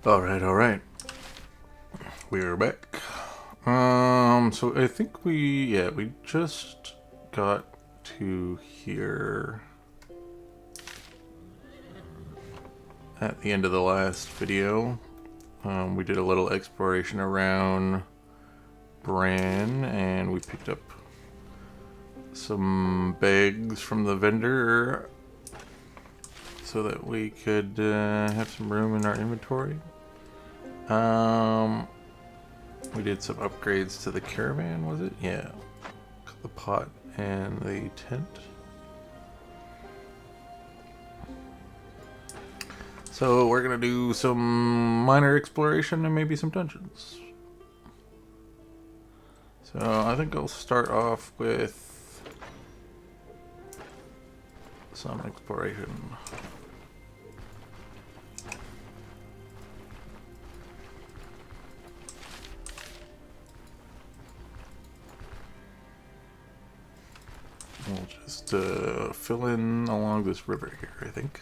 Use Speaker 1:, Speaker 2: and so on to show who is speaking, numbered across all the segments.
Speaker 1: All right. We're back. So I think we just got to here at the end of the last video. We did a little exploration around Bran, and we picked up some bags from the vendor so that we could have some room in our inventory. We did some upgrades to the caravan, was it? Yeah. The pot and the tent. So we're gonna do some minor exploration and maybe some dungeons. So I think I'll start off with some exploration. We'll just fill in along this river here, I think.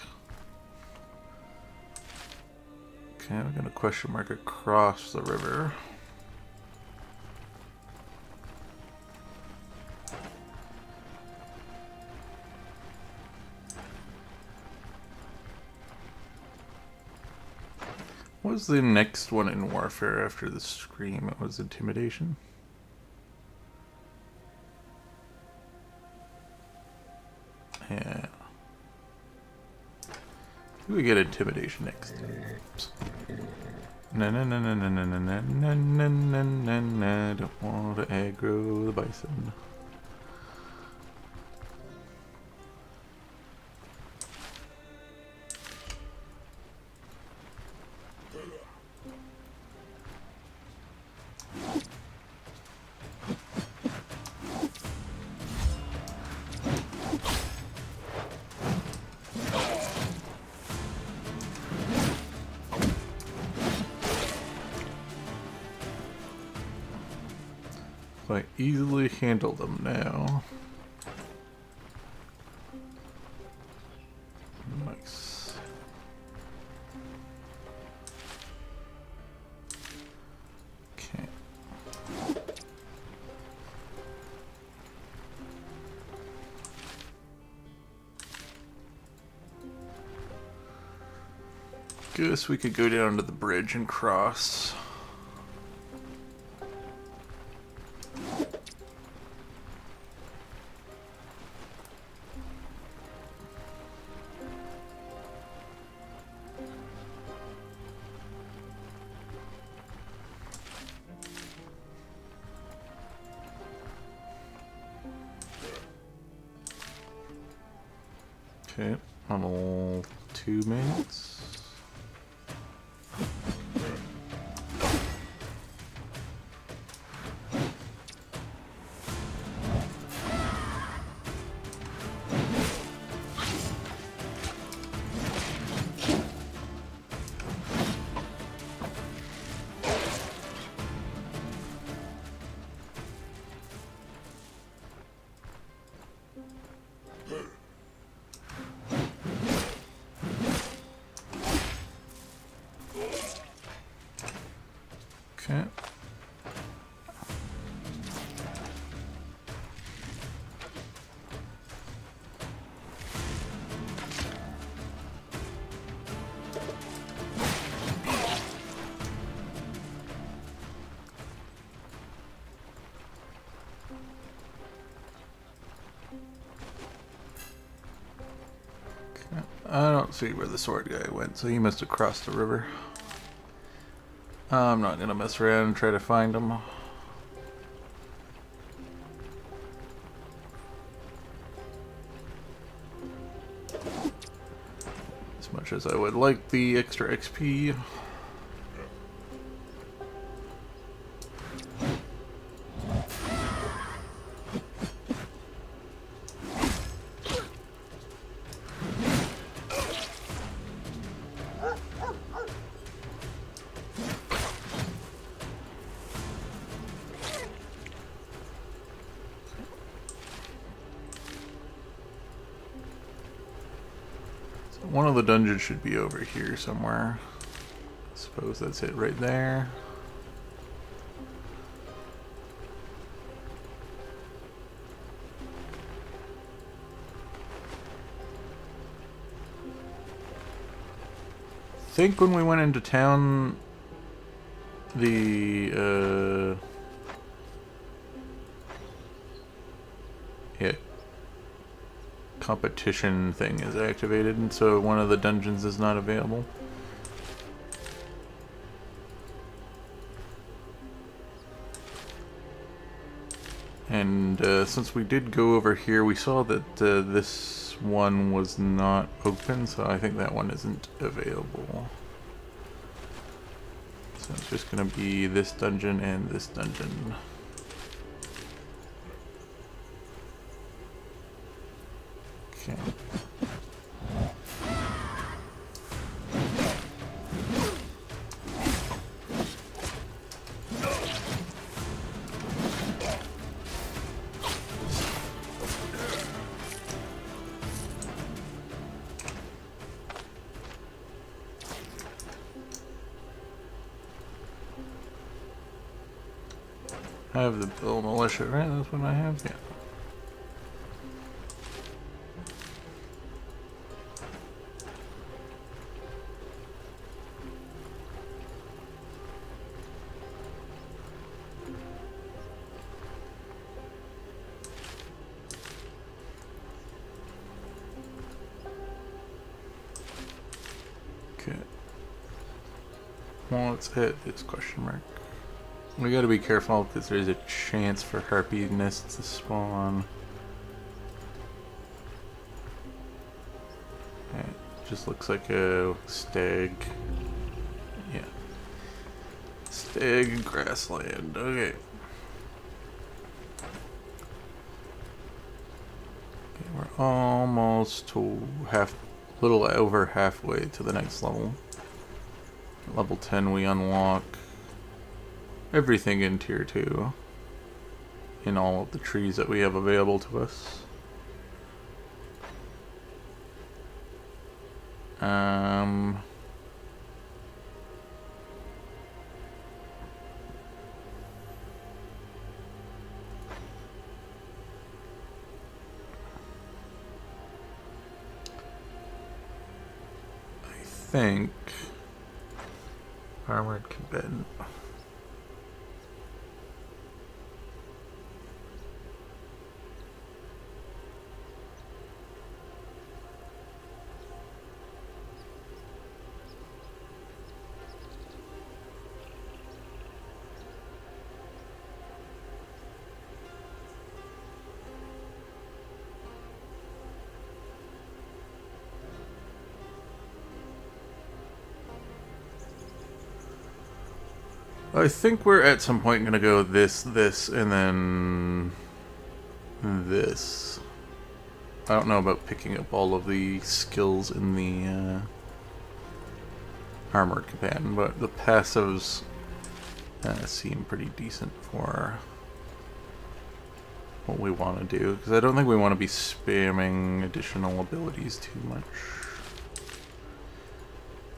Speaker 1: Okay, I'm gonna question mark across the river. What was the next one in warfare after the scream? It was intimidation. Yeah. We get intimidation next. Oops. Na na na na na na na na na na na na na. Don't want to aggro the bison. I easily handle them now. Nice. Okay. Guess we could go down to the bridge and cross. Okay, on all 2 minutes. Okay. I don't see where the sword guy went, so he must have crossed the river. I'm not gonna mess around and try to find him. As much as I would like the extra XP. One of the dungeons should be over here somewhere. suppose that's it right there. I think when we went into town, the yeah, competition thing is activated, and so one of the dungeons is not available. And since we did go over here, we saw that this one was not open, so I think that one isn't available. So it's just going to be this dungeon and this dungeon. Okay. I have the Bill Militia, right? That's what I have? Yeah. Okay. Well, let's hit this question mark. We gotta be careful because there's a chance for harpy nests to spawn. Okay, just looks like a stag. Yeah. Stag grassland. Okay. Okay, we're almost to little over halfway to the next level. Level 10 we unlock everything in tier 2 in all of the trees that we have available to us. I think armored combatant. I think we're at some point gonna go this, and then this. I don't know about picking up all of the skills in the armored companion, but the passives seem pretty decent for what we want to do, because I don't think we want to be spamming additional abilities too much.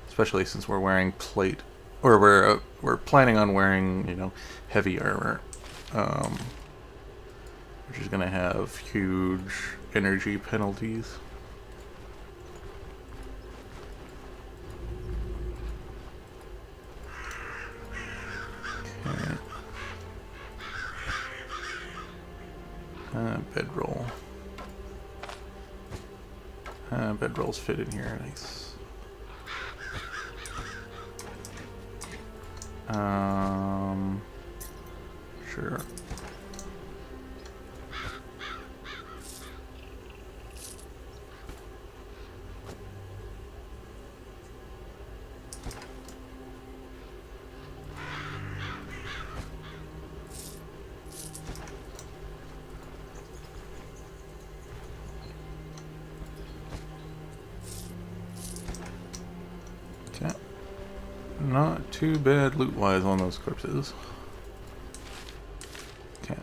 Speaker 1: Especially since we're wearing plate. Or we're planning on wearing, you know, heavy armor, which is going to have huge energy penalties. Okay. Bedroll. Bedrolls fit in here, nice. Sure. Okay. Not too bad loot-wise on those corpses. Okay.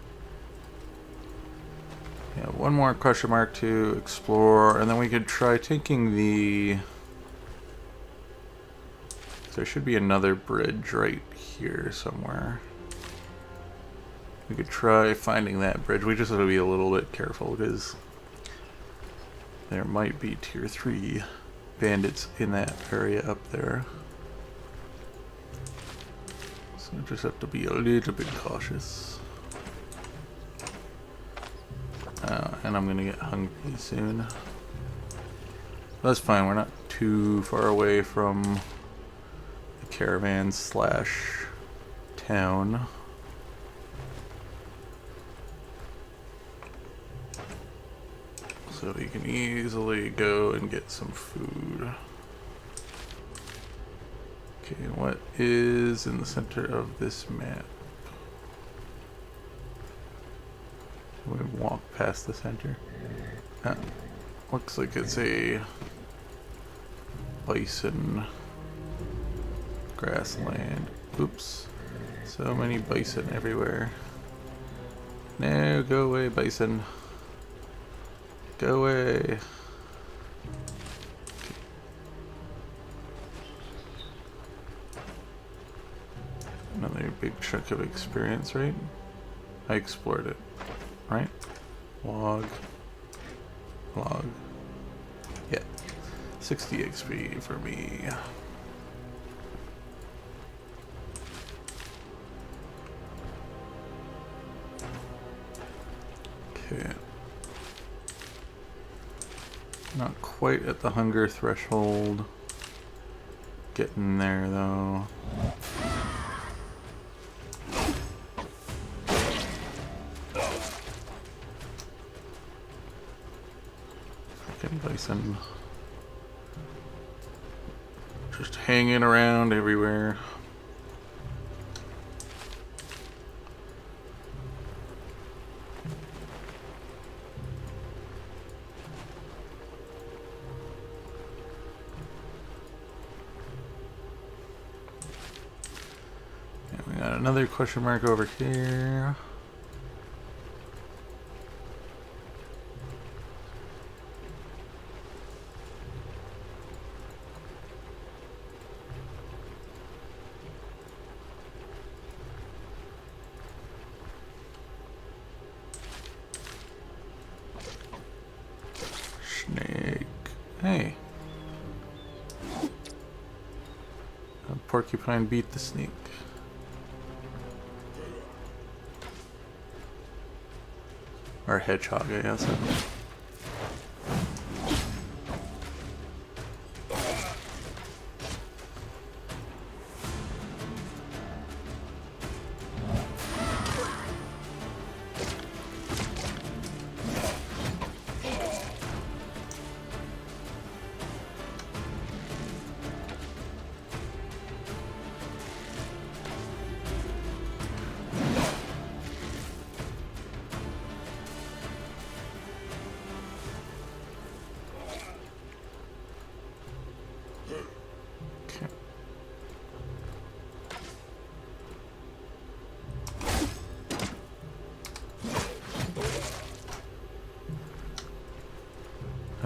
Speaker 1: Yeah, one more question mark to explore, and then we could try taking the There should be another bridge right here somewhere. We could try finding that bridge. We just have to be a little bit careful because there might be tier 3 bandits in that area up there. So we just have to be a little bit cautious. And I'm gonna get hungry soon. That's fine, we're not too far away from the caravan slash town. So we can easily go and get some food. Okay, what is in the center of this map? Can we walk past the center? Looks like it's a bison grassland. Oops. So many bison everywhere. No, go away, bison. Go away. Another big chunk of experience, right? I explored it, right? Log. Log. Yeah. 60 XP for me. Okay. Not quite at the hunger threshold. Getting there though. Freaking bison. Just hanging around everywhere. Another question mark over here. Snake. Hey. A porcupine beat the snake. Or hedgehog, I guess.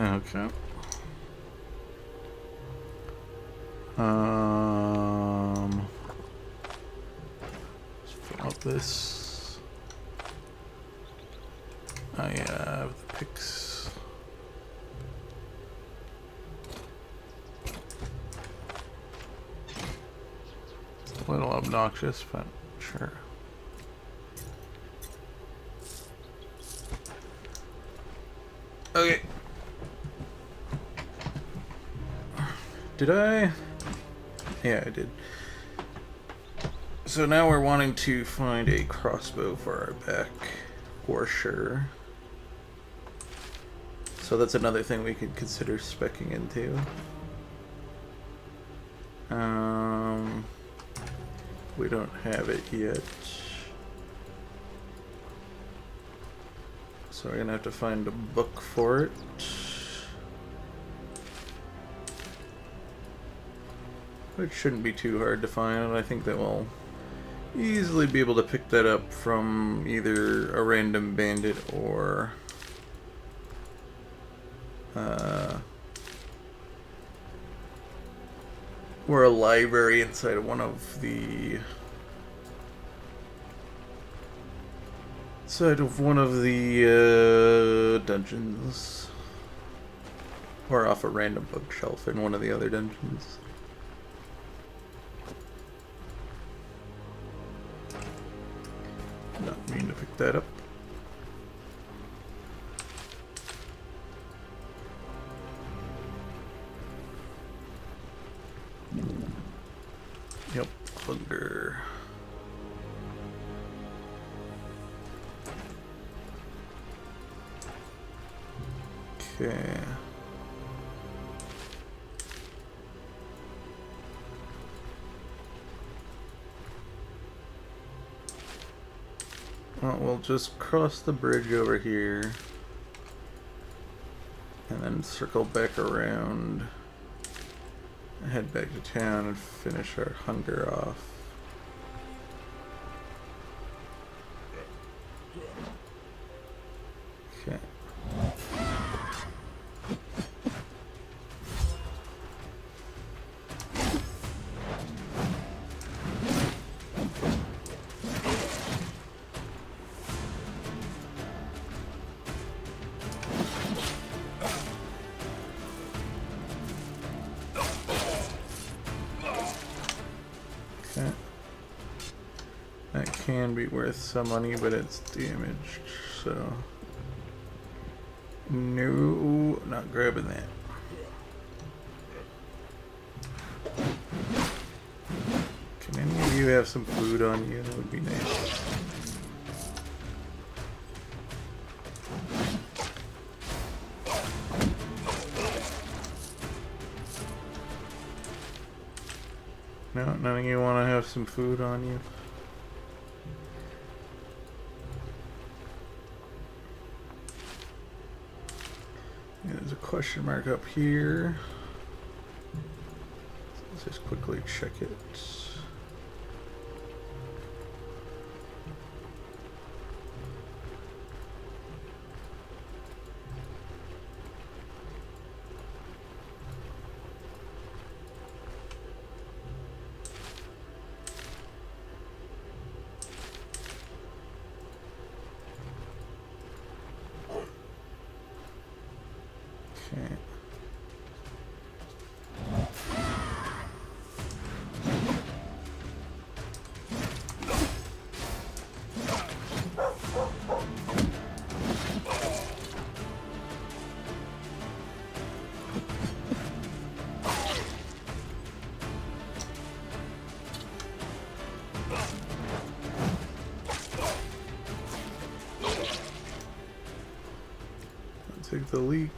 Speaker 1: Okay. Let's fill out this. I have the picks. It's a little obnoxious, but sure. Okay. Did I? Yeah, I did. So now we're wanting to find a crossbow for our back, for sure. So that's another thing we could consider speccing into. We don't have it yet. So we're gonna have to find a book for it. Which shouldn't be too hard to find. I think that we'll easily be able to pick that up from either a random bandit or We're a library inside of one of the dungeons, or off a random bookshelf in one of the other dungeons. Not mean to pick that up. Yep, hunger. Okay. Well, we'll just cross the bridge over here and then circle back around. Head back to town and finish our hunger off. Okay. That can be worth some money, but it's damaged, so no, not grabbing that. Can any of you have some food on you? That would be nice. No, none of you want to have some food on you? There's a question mark up here. Let's just quickly check it. Okay. I'll take the leak.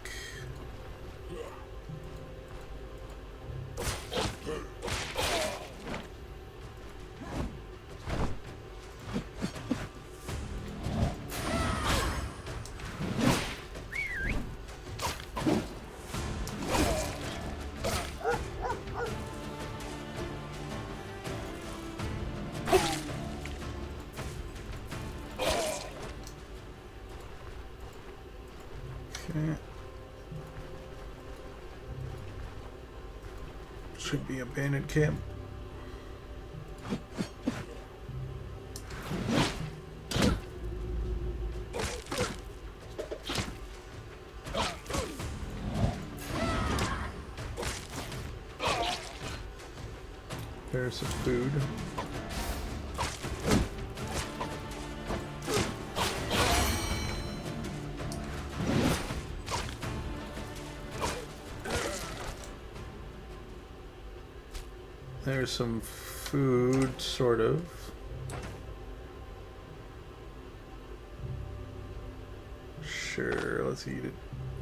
Speaker 1: Okay. Should be abandoned camp. There's some food. There's some food, sort of. Sure, let's eat it.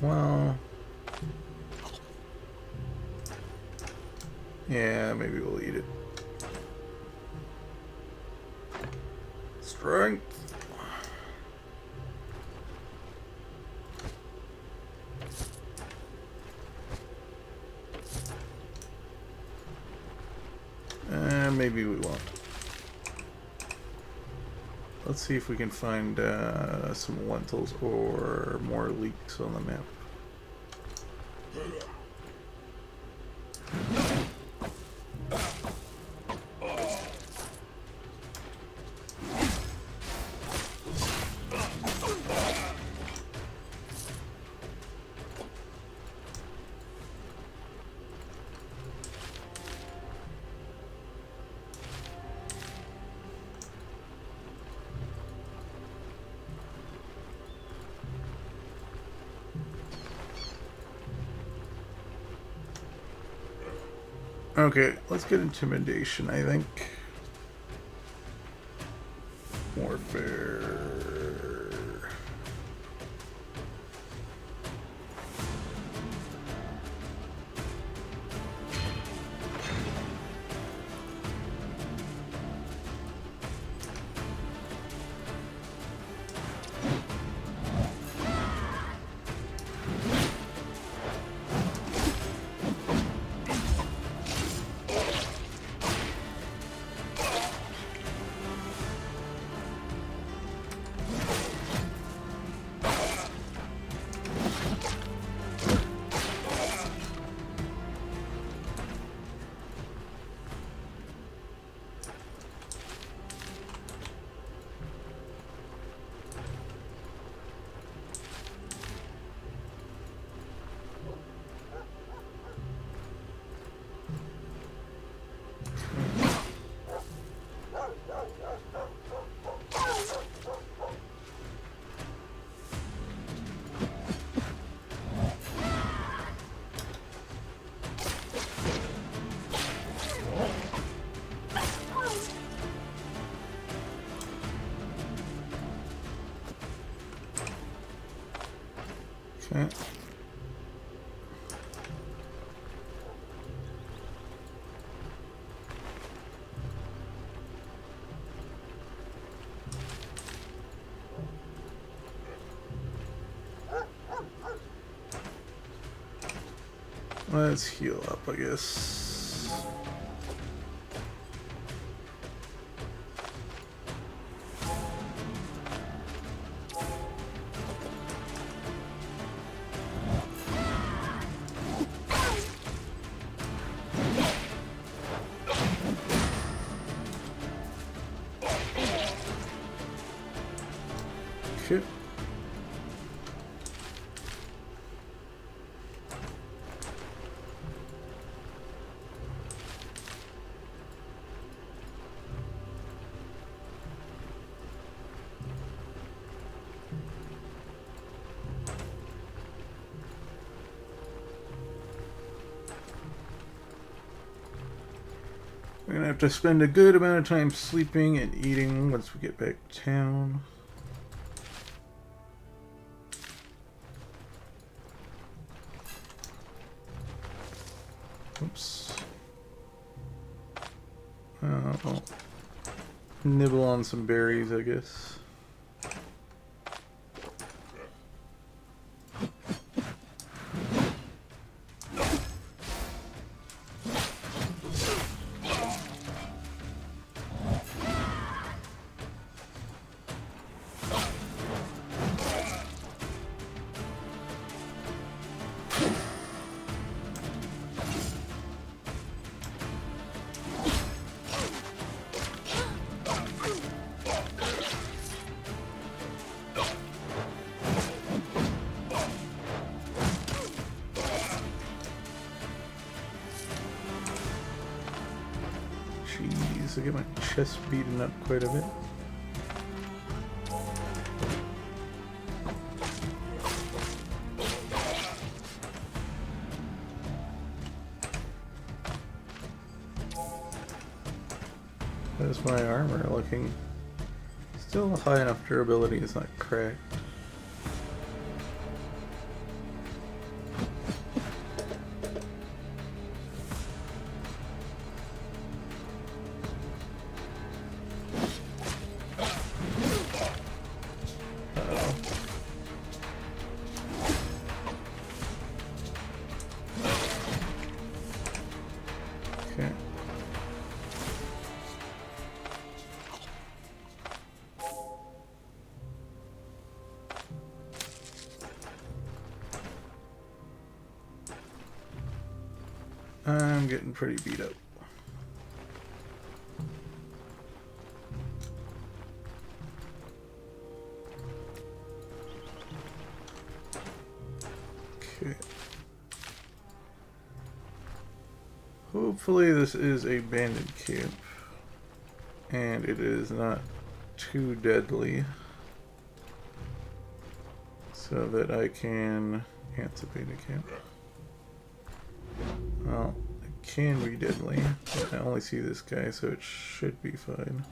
Speaker 1: Well, yeah, maybe we'll eat it. Strength. Maybe we won't. Let's see if we can find some lentils or more leaks on the map. Okay, let's get intimidation, I think. Warfare. Okay. Let's heal up, I guess. Okay. We're gonna have to spend a good amount of time sleeping and eating once we get back to town. Oops. Well, nibble on some berries, I guess. Jeez, I get my chest beaten up quite a bit. How's my armor looking? Still high enough durability, it's not cracked. Okay. I'm getting pretty beat up. Okay. Hopefully this is a bandit camp. And it is not too deadly. So that I can anticipate a camp. Well, I can be deadly. I only see this guy, so it should be fine.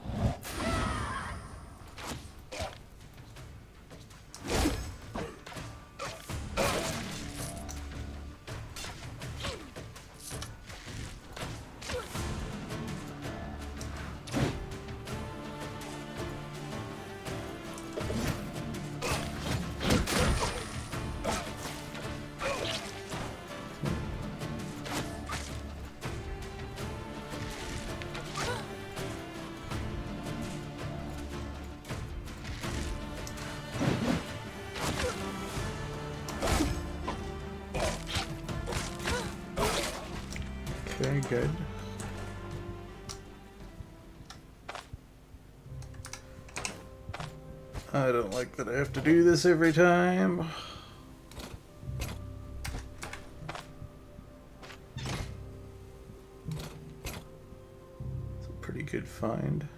Speaker 1: Okay, good. I don't like that I have to do this every time. It's a pretty good find.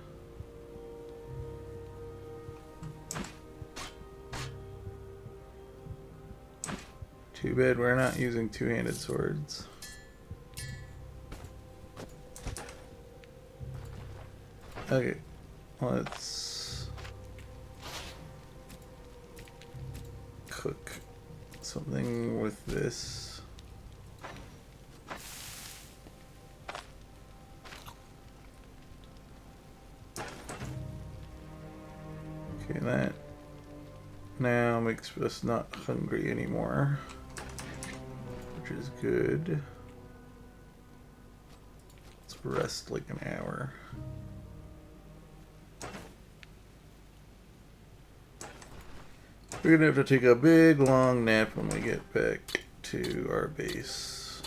Speaker 1: Too bad we're not using two-handed swords. Okay, let's cook something with this. Okay, that now makes us not hungry anymore, which is good. Let's rest like an hour. We're gonna have to take a big long nap when we get back to our base.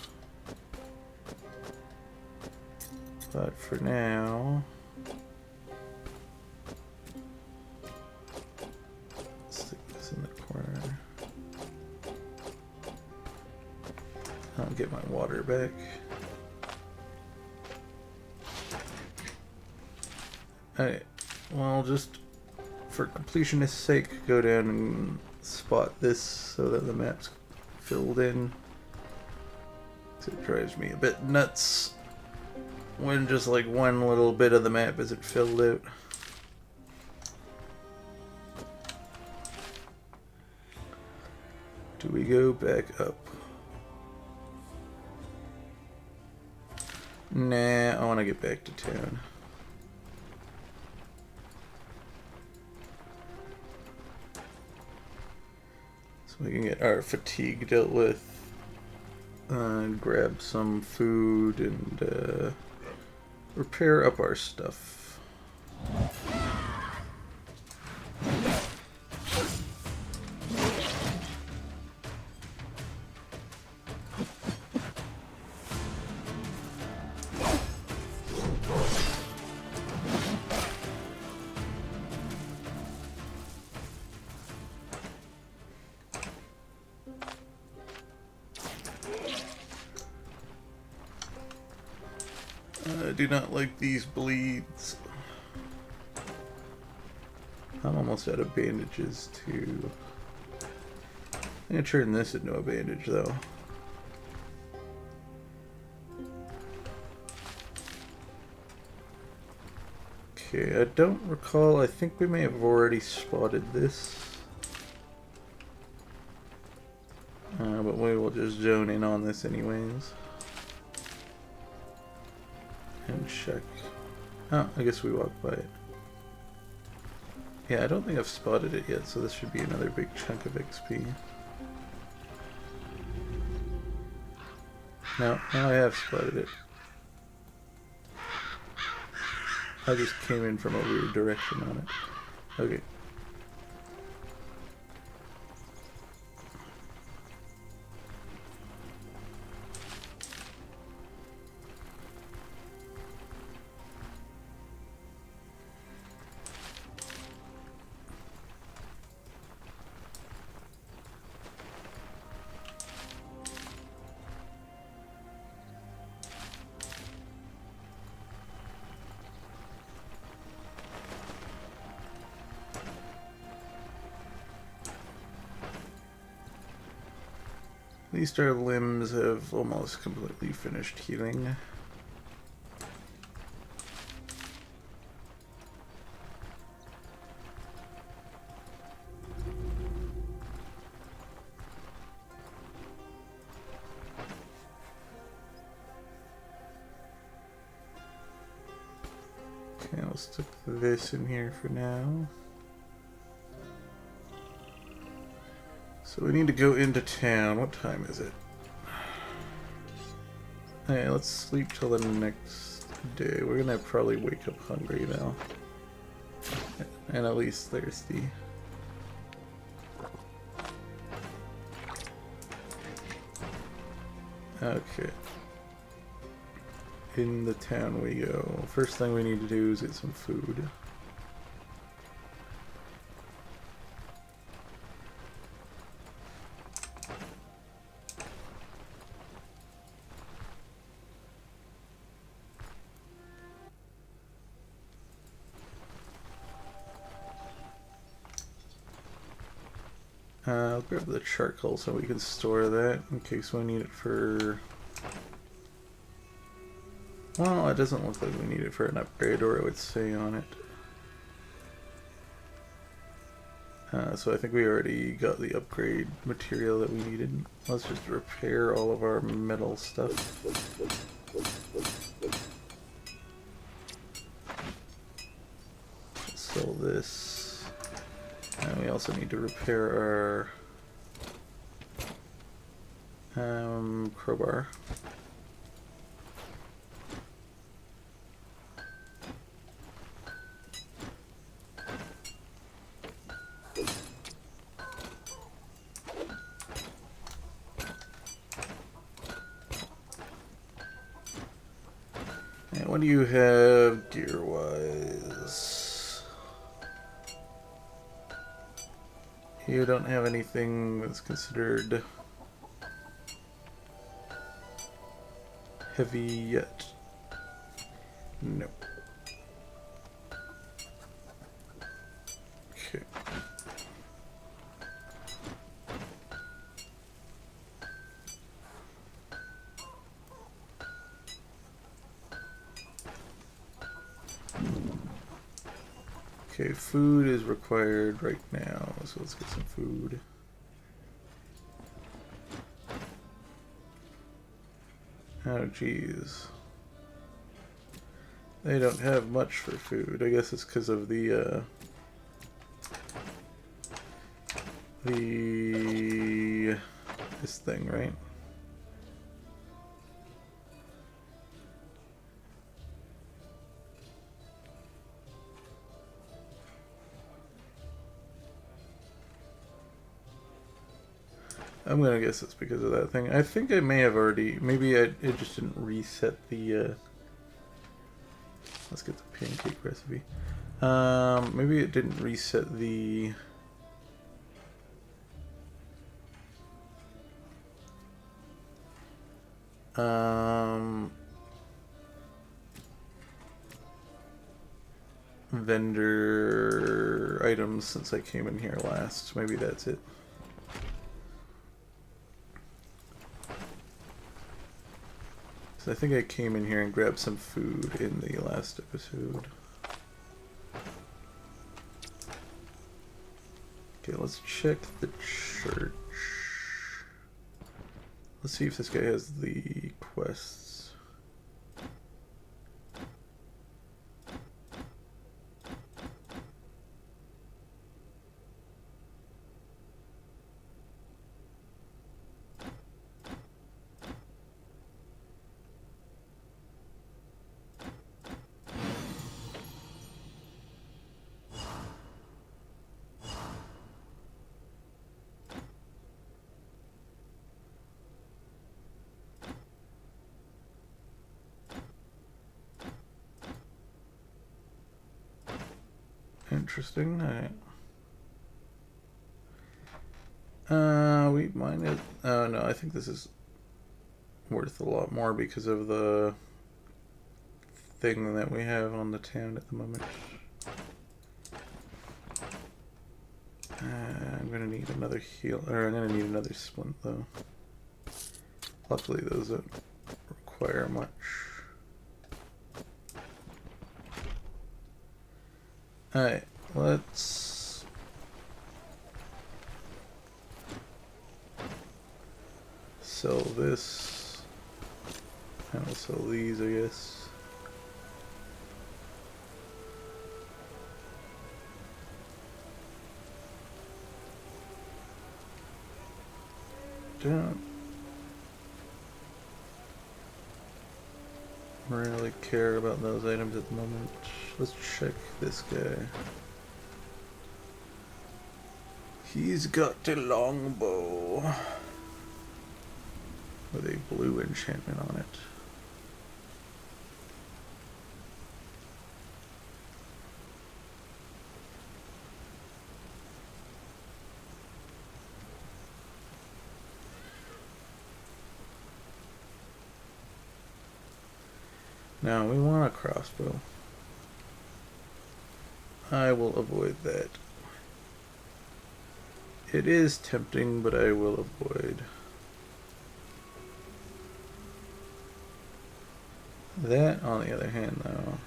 Speaker 1: But for now, stick this in the corner. I'll get my water back. Alright, well, just for completionist's sake, go down and spot this so that the map's filled in. So it drives me a bit nuts when just like one little bit of the map isn't filled out. Do we go back up? Nah, I want to get back to town. So we can get our fatigue dealt with, grab some food, and repair up our stuff. I do not like these bleeds. I'm almost out of bandages too. I'm gonna turn this into a bandage though. Okay, I don't recall. I think we may have already spotted this. But we will just zone in on this anyways. And check. Oh, I guess we walked by it. Yeah, I don't think I've spotted it yet, so this should be another big chunk of XP. No, now I have spotted it. I just came in from a weird direction on it. Okay. At least our limbs have almost completely finished healing. Okay, I'll stick this in here for now. So we need to go into town. What time is it? Hey, let's sleep till the next day. We're gonna probably wake up hungry now. And at least thirsty. Okay. In the town we go. First thing we need to do is get some food. I'll grab the charcoal so we can store that in case we need it for... Well, it doesn't look like we need it for an upgrade, or it would say on it. So I think we already got the upgrade material that we needed. Let's just repair all of our metal stuff. Sell this. And we also need to repair our crowbar. And what do you have gear-wise? You don't have anything that's considered heavy yet. Nope. Okay. Okay, food is required right now, so let's get some food. Oh, geez. They don't have much for food. I guess it's because of the this thing, right? I'm gonna guess it's because of that thing. I think I may have already... Maybe it just didn't reset the... Let's get the pancake recipe. Maybe it didn't reset the... vendor items since I came in here last. Maybe that's it. So I think I came in here and grabbed some food in the last episode. Okay, let's check the church. Let's see if this guy has the quests. Interesting. Alright. We mine it. Oh no, I think this is worth a lot more because of the thing that we have on the town at the moment. I'm gonna need another heal, or I'm gonna need another splint though. Luckily those don't require much. Alright, let's sell this, and we'll sell these, I guess. don't really care about those items at the moment. Let's check this guy. He's got a longbow with a blue enchantment on it. Now we want a crossbow. I will avoid that. It is tempting, but I will avoid. That, on the other hand, though,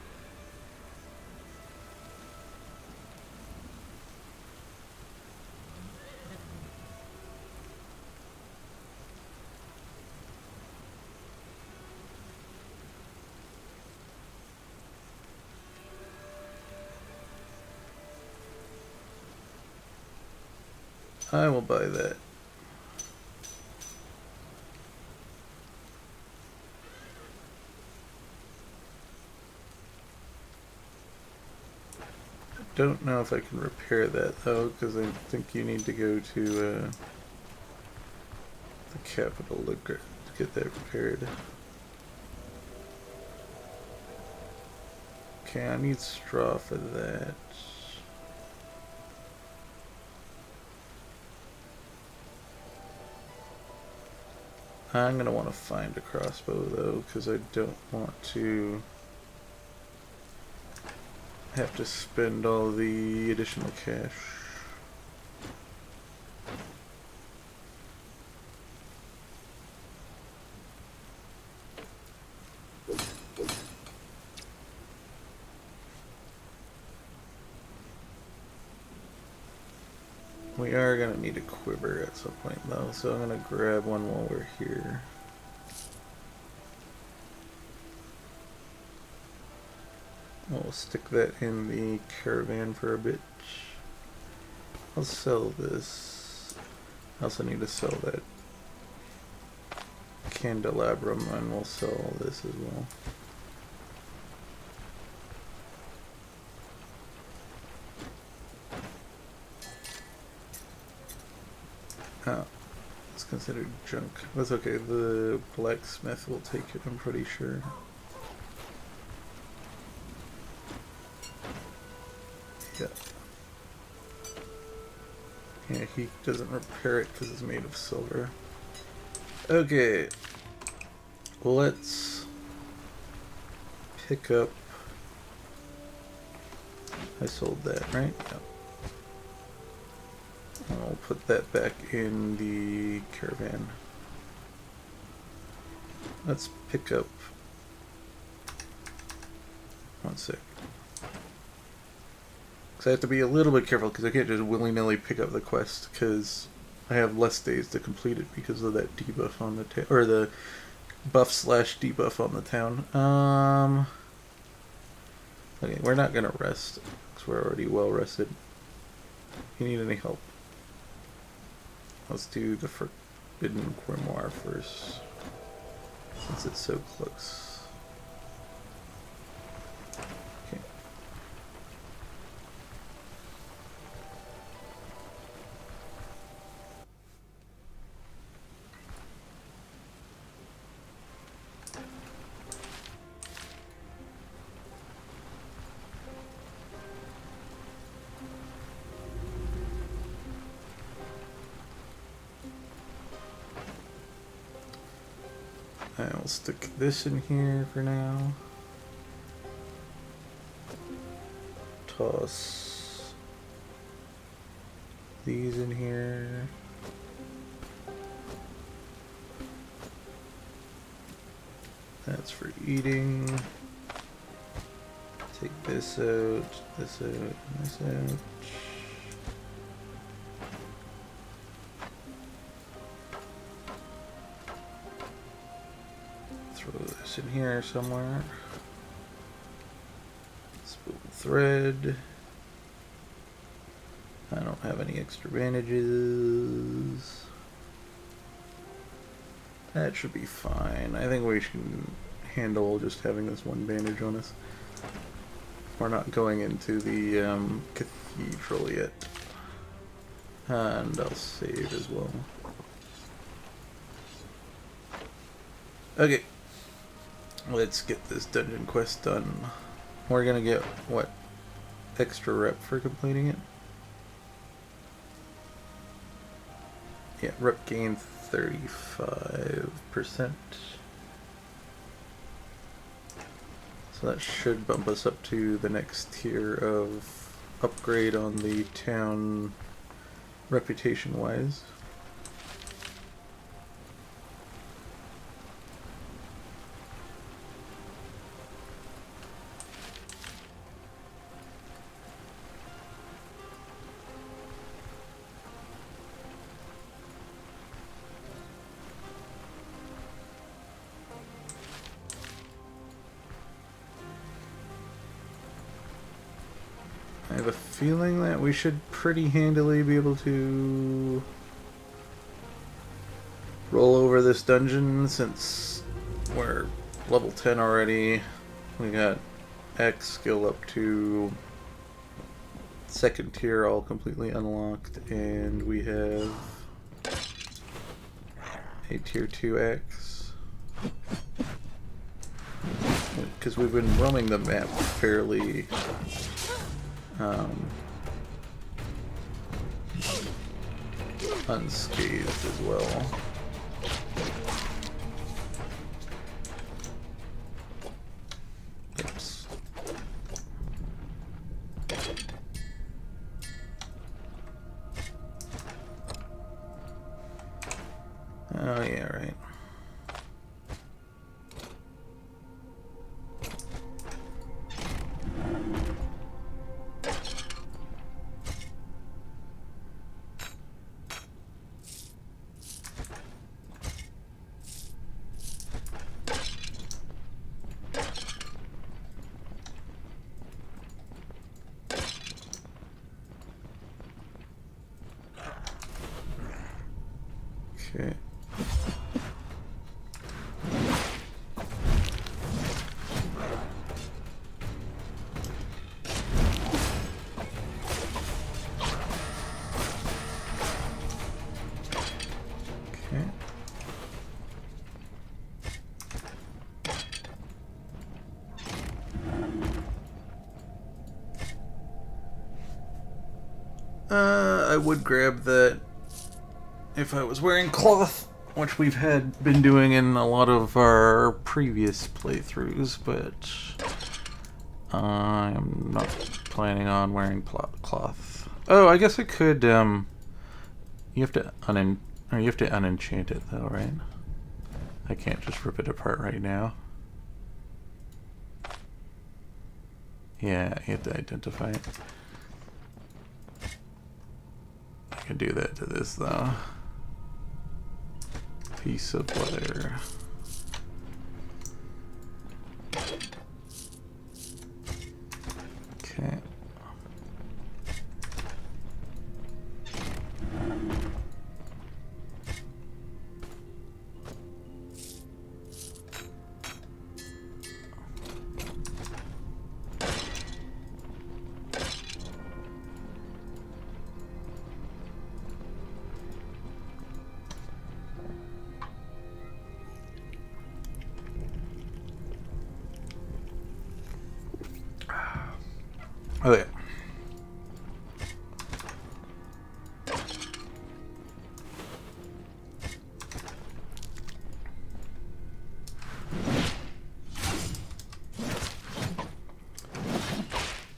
Speaker 1: I will buy that. Don't know if I can repair that though, because I think you need to go to the capital to get that repaired. Okay, I need straw for that. I'm gonna want to find a crossbow though, because I don't want to have to spend all the additional cash. We are going to need a quiver at some point though, so I'm going to grab one while we're here. We'll stick that in the caravan for a bit. I'll sell this. I also need to sell that candelabrum, and we'll sell this as well. Oh, it's considered junk. That's okay, the blacksmith will take it, I'm pretty sure. Yeah. Yeah, he doesn't repair it because it's made of silver. Okay. Let's pick up... I sold that, right? Yeah. I'll put that back in the caravan. Let's pick up... One sec. Because I have to be a little bit careful because I can't just willy-nilly pick up the quest because I have less days to complete it because of that debuff on the town, or the buff slash debuff on the town. Okay, we're not gonna rest because we're already well rested. You need any help? Let's do the Forbidden Grimoire first, since it's so close. Okay. I will stick this in here for now. Toss these in here. That's for eating. Take this out, this out, and this out. Throw this in here somewhere. Spool thread. I don't have any extra bandages. That should be fine. I think we can handle just having this one bandage on us. We're not going into the cathedral yet. And I'll save as well. Okay. Let's get this dungeon quest done. We're gonna get, what, extra rep for completing it? Yeah, rep gain 35%. So that should bump us up to the next tier of upgrade on the town reputation-wise. I have a feeling that we should pretty handily be able to roll over this dungeon since we're level 10 already. We got X skill up to second tier all completely unlocked, and we have a tier 2X. Because we've been roaming the map fairly unscathed as well. Oops. Oh yeah, right. Okay. Okay. I would grab that if I was wearing cloth, which we've been doing in a lot of our previous playthroughs, but I'm not planning on wearing cloth. Oh, I guess I could. You have to unenchant it though, right? I can't just rip it apart right now. Yeah, you have to identify it. I can do that to this though. Piece of leather. Okay. Oh yeah.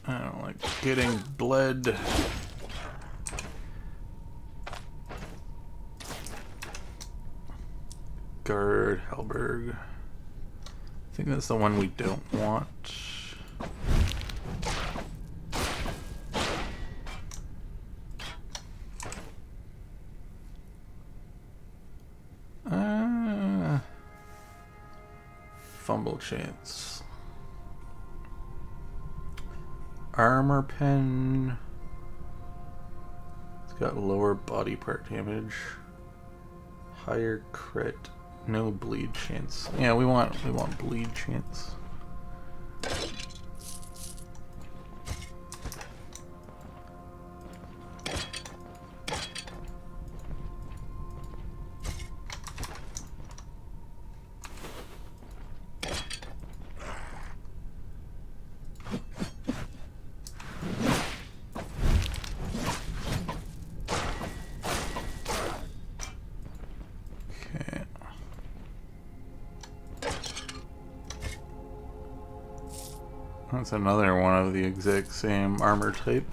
Speaker 1: I don't like getting bled. Guard, Halberg. I think that's the one we don't want. Fumble chance. Armor pen. It's got lower body part damage. Higher crit. No bleed chance. Yeah, we want bleed chance. That's another one of the exact same armor type.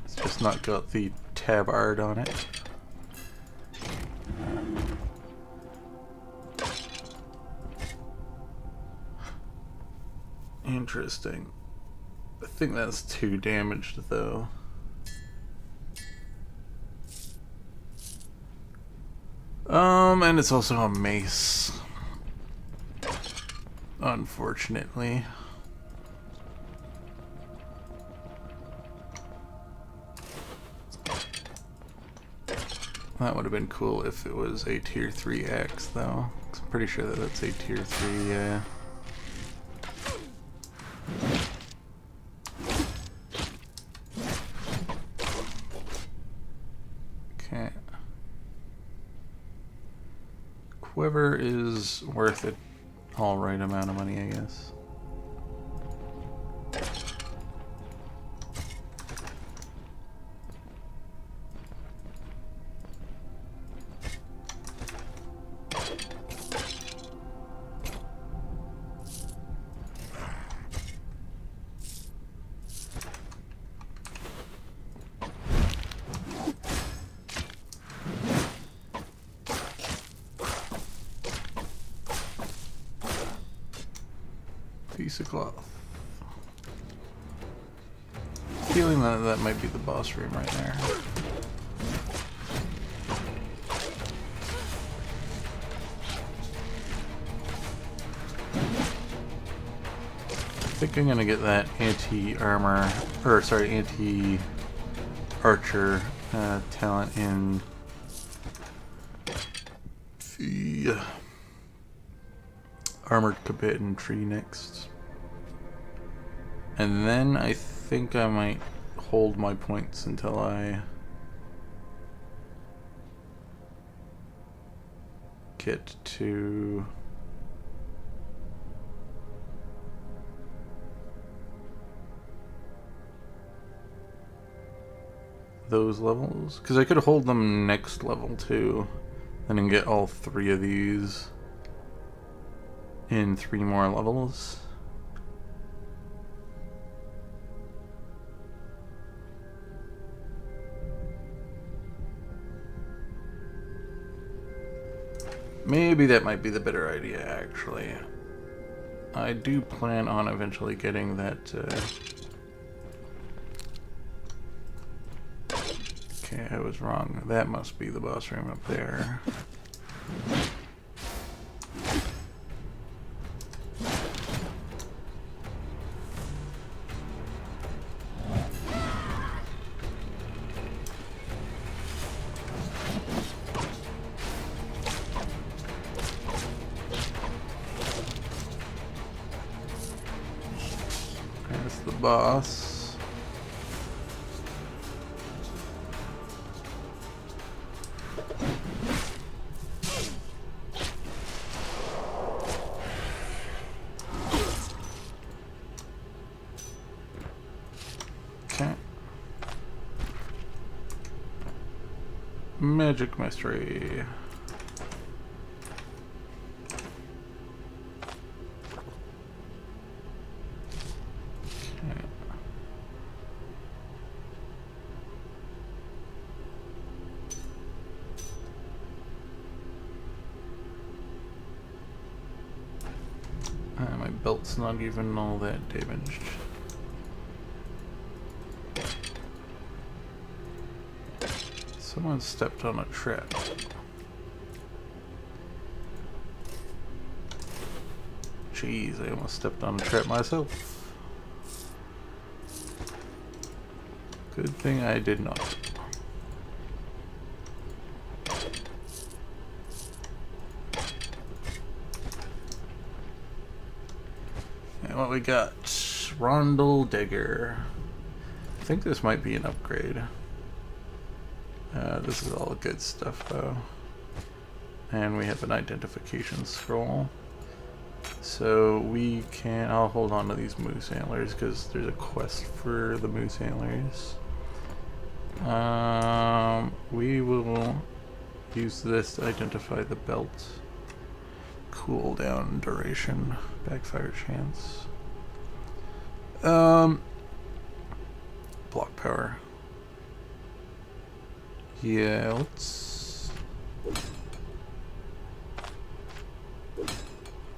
Speaker 1: It's just not got the tabard on it. Interesting. I think that's 2 damaged though. And it's also a mace. Unfortunately. That would have been cool if it was a tier 3 axe, though. I'm pretty sure that that's a tier 3, yeah. Okay. Quiver is worth it. All right amount of money, I guess. Piece of cloth. Feeling that that might be the boss room right there. I think I'm gonna get that anti-armor, or sorry, anti-archer talent in the armored Tibetan tree next. And then I think I might hold my points until I get to those levels, because I could hold them next level too, and then get all 3 of these in 3 more levels. Maybe that might be the better idea, actually. I do plan on eventually getting that. Okay, I was wrong. That must be the boss room up there. That's the boss. Okay. Magic mystery. My belt's not even all that damaged. Someone stepped on a trap. Jeez, I almost stepped on a trap myself. Good thing I did not. we got Rondel Digger. I think this might be an upgrade. This is all good stuff though. And we have an identification scroll. So we can, I'll hold on to these moose antlers because there's a quest for the moose antlers. We will use this to identify the belt. Cooldown duration, backfire chance. Block power. Yeah, let's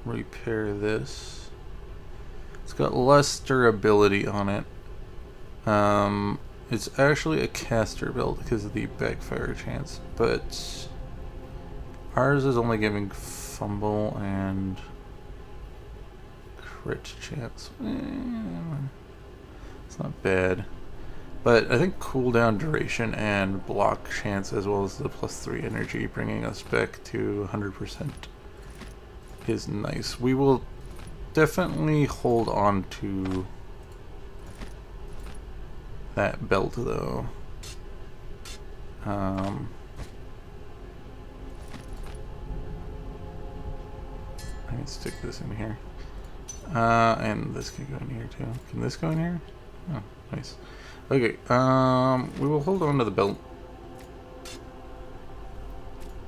Speaker 1: repair this. It's got less durability on it. It's actually a caster build because of the backfire chance, but ours is only giving fumble and crit chance. It's not bad. But I think cooldown duration and block chance, as well as the +3 energy, bringing us back to 100% is nice. We will definitely hold on to that belt though. I can stick this in here. And this can go in here too. Can this go in here? Oh, nice. Okay, we will hold on to the belt.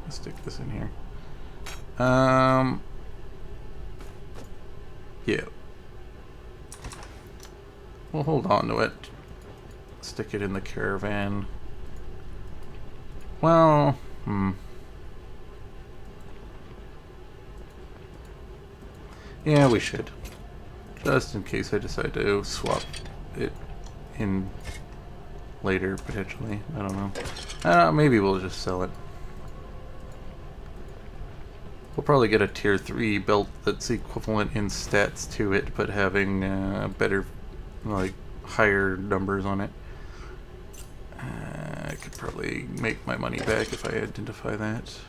Speaker 1: Let's stick this in here. Yeah. We'll hold on to it. Stick it in the caravan. Well, yeah, we should. Just in case I decide to swap it in later, potentially. I don't know. Maybe we'll just sell it. We'll probably get a tier 3 belt that's equivalent in stats to it, but having better, like, higher numbers on it. I could probably make my money back if I identify that.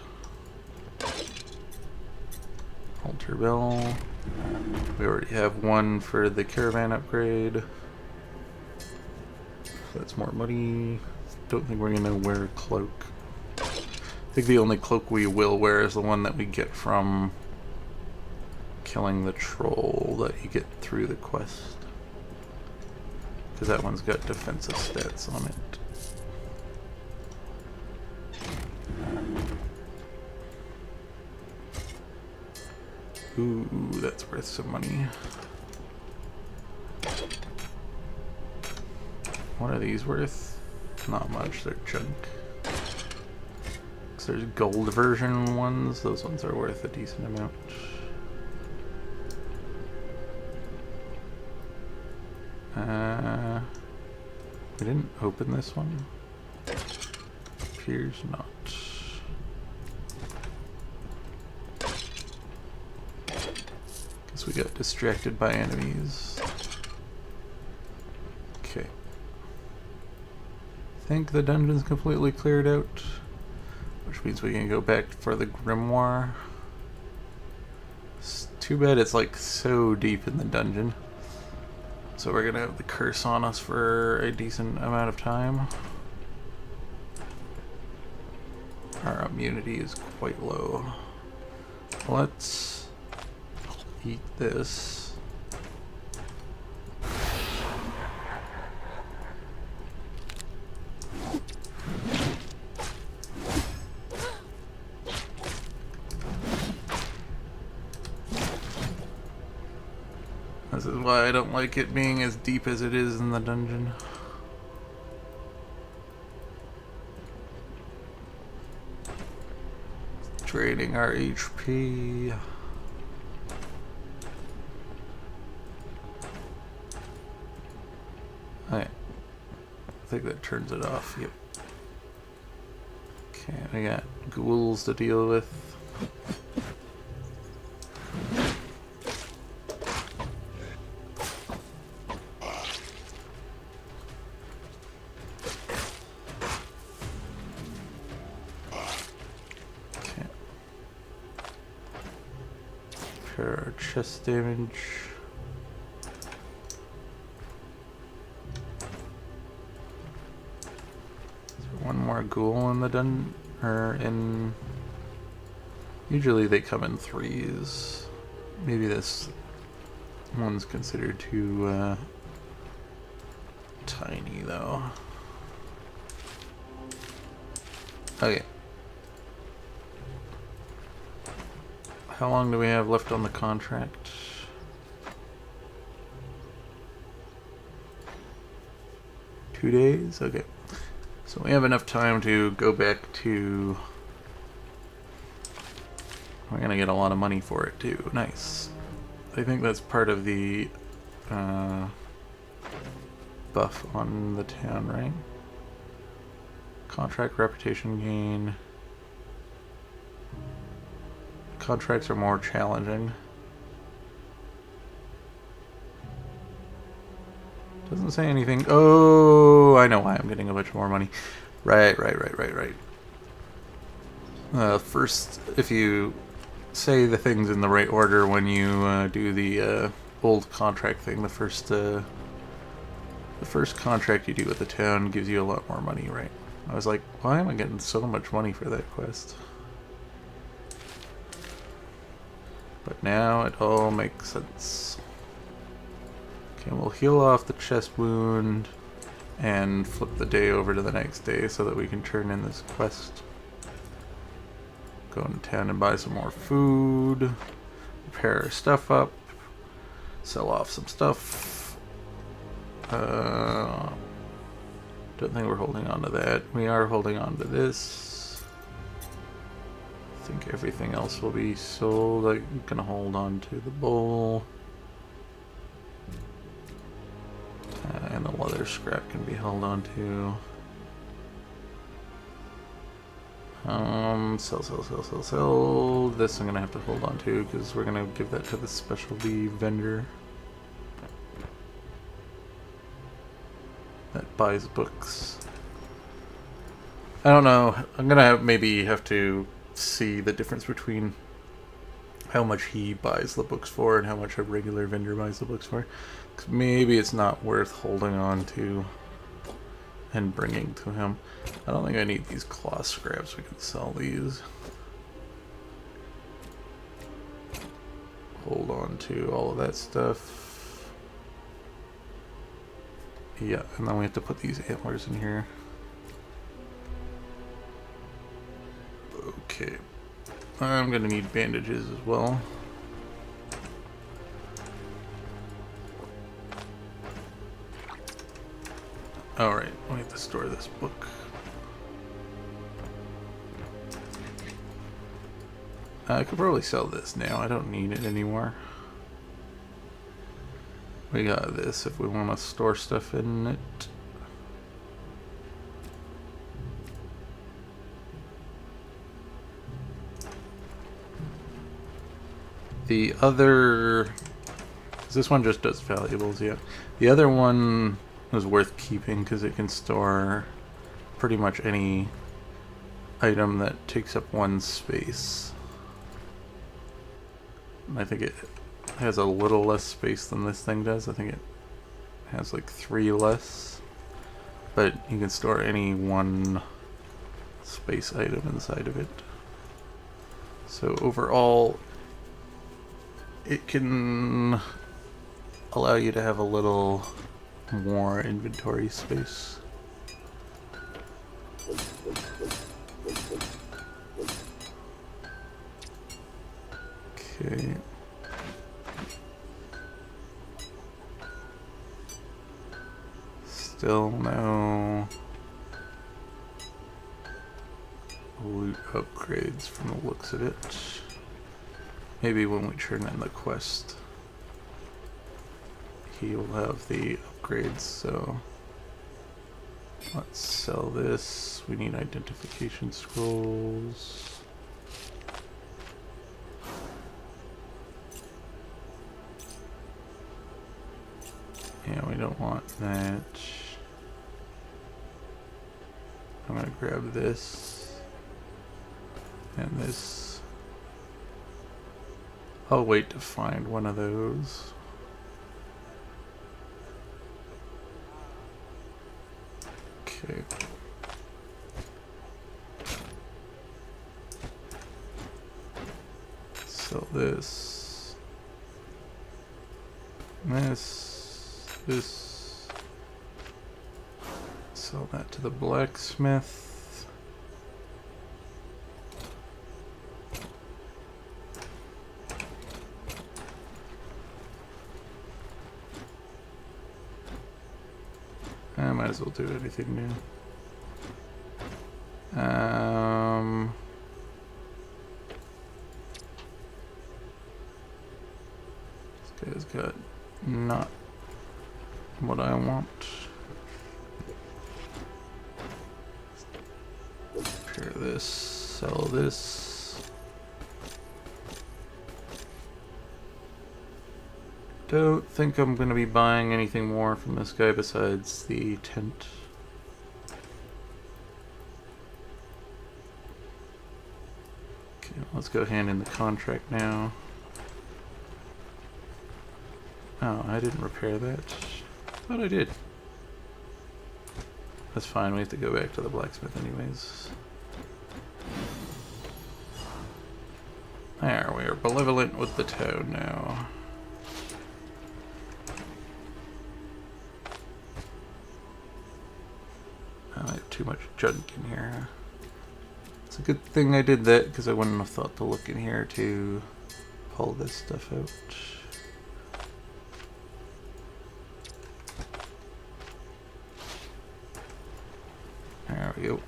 Speaker 1: Halter bell. We already have one for the caravan upgrade. So that's more money. Don't think we're gonna wear a cloak. I think the only cloak we will wear is the one that we get from killing the troll that you get through the quest. Because that one's got defensive stats on it. Ooh, that's worth some money. What are these worth? Not much, they're junk. So there's gold version ones, those ones are worth a decent amount. We didn't open this one. Appears not. Guess we got distracted by enemies. Okay. I think the dungeon's completely cleared out, which means we can go back for the grimoire. It's too bad it's like so deep in the dungeon. So we're gonna have the curse on us for a decent amount of time. Our immunity is quite low. Let's eat this. This is why I don't like it being as deep as it is in the dungeon. Draining our HP. Okay. I think that turns it off. Yep. Okay, we got ghouls to deal with. Our chest damage. one more ghoul in the usually they come in threes. Maybe this one's considered too tiny though. Okay. How long do we have left on the contract? Two days? Okay. So we have enough time to go back to... We're gonna get a lot of money for it too. Nice. I think that's part of the buff on the town, right? Contract reputation gain. Contracts are more challenging. Doesn't say anything. Oh, I know why I'm getting a bunch more money. Right. First, if you say the things in the right order when you do the old contract thing, the first contract you do with the town gives you a lot more money, right? I was like, why am I getting so much money for that quest? But now it all makes sense. Okay, we'll heal off the chest wound and flip the day over to the next day so that we can turn in this quest. Go into town and buy some more food. Repair our stuff up. Sell off some stuff. Don't think we're holding on to that. We are holding on to this. I think everything else will be sold. I'm gonna hold on to the bowl. And the leather scrap can be held on to. Sell. This I'm gonna have to hold on to because we're gonna give that to the specialty vendor that buys books. I don't know. I'm gonna maybe have to see the difference between how much he buys the books for and how much a regular vendor buys the books for. 'Cause maybe it's not worth holding on to and bringing to him. I don't think I need these cloth scraps. We can sell these. Hold on to all of that stuff. Yeah, and then we have to put these antlers in here. Okay. I'm gonna need bandages as well. Alright, we have to store this book. I could probably sell this now. I don't need it anymore. We got this if we want to store stuff in it. The other... This one just does valuables, yeah. The other one is worth keeping because it can store pretty much any item that takes up one space. I think it has a little less space than this thing does. I think it has like 3 less. But you can store any one space item inside of it. So overall, it can allow you to have a little more inventory space. Okay. Still no loot upgrades from the looks of it. Maybe when we turn in the quest, he will have the upgrades, so let's sell this. We need identification scrolls. Yeah, we don't want that. I'm gonna grab this and this. I'll wait to find one of those. Okay. Sell this. This. Sell that to the blacksmith. I might as well do anything new. This guy's got not what I want. Repair this, sell this. Don't think I'm going to be buying anything more from this guy besides the tent. Okay, let's go hand in the contract now. Oh, I didn't repair that. Thought I did. That's fine, we have to go back to the blacksmith anyways. There, we are benevolent with the toad now. I have too much junk in here. It's a good thing I did that, because I wouldn't have thought to look in here to pull this stuff out. There we go.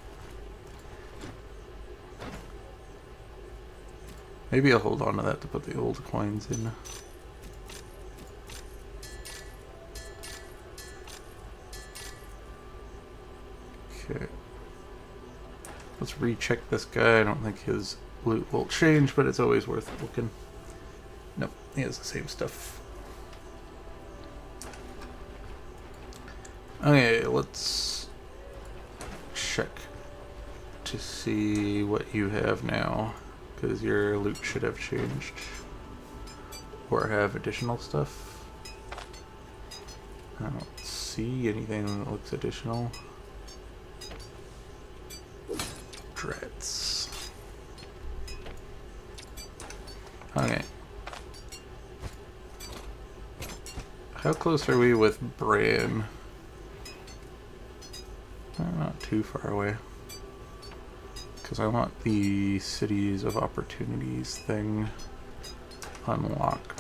Speaker 1: Maybe I'll hold on to that to put the old coins in. Okay. Let's recheck this guy. I don't think his loot will change, but it's always worth looking. Nope, he has the same stuff. Okay, let's check to see what you have now, because your loot should have changed or have additional stuff. I don't see anything that looks additional. Dreads. Okay. How close are we with Bran? Not too far away. Because I want the Cities of Opportunities thing unlocked.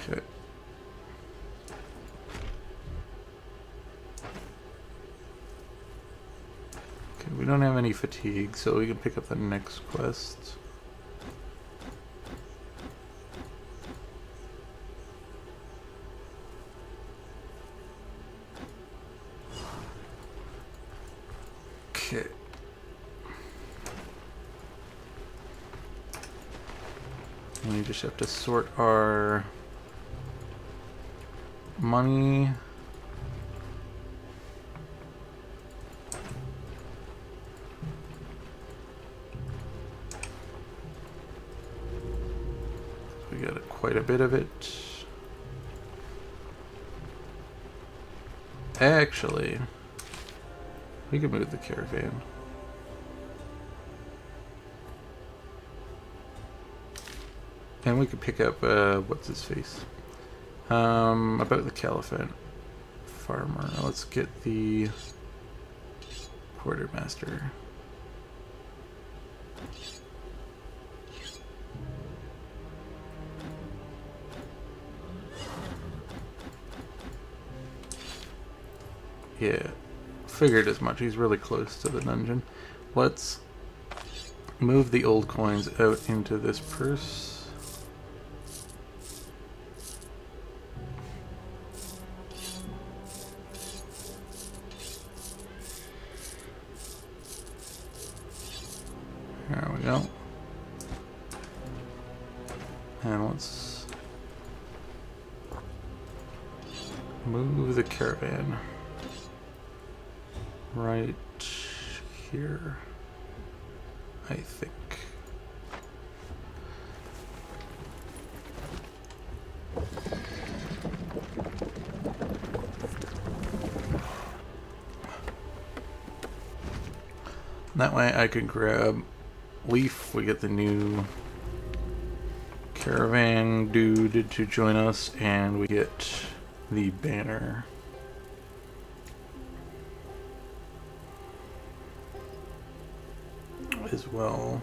Speaker 1: Okay. We don't have any fatigue, so we can pick up the next quest. Okay. And we just have to sort our money. We got quite a bit of it. Actually, we can move the caravan. And we could pick up, what's his face? About the Caliphate farmer. Let's get the quartermaster. Yeah, figured as much. He's really close to the dungeon. Let's move the old coins out into this purse. There we go. And let's move the caravan right here. I think. That way I could grab Leaf. We get the new caravan dude to join us, and we get the banner. As well.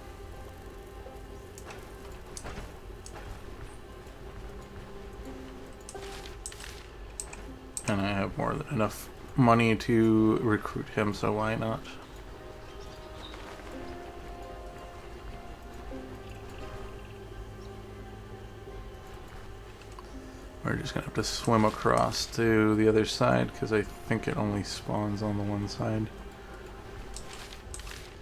Speaker 1: And I have more than enough money to recruit him, so why not? We're just gonna have to swim across to the other side because I think it only spawns on the one side.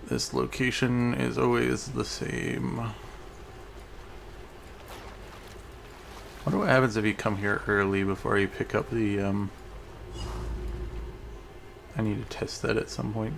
Speaker 1: This location is always the same. Wonder what happens if you come here early before you pick up the, I need to test that at some point.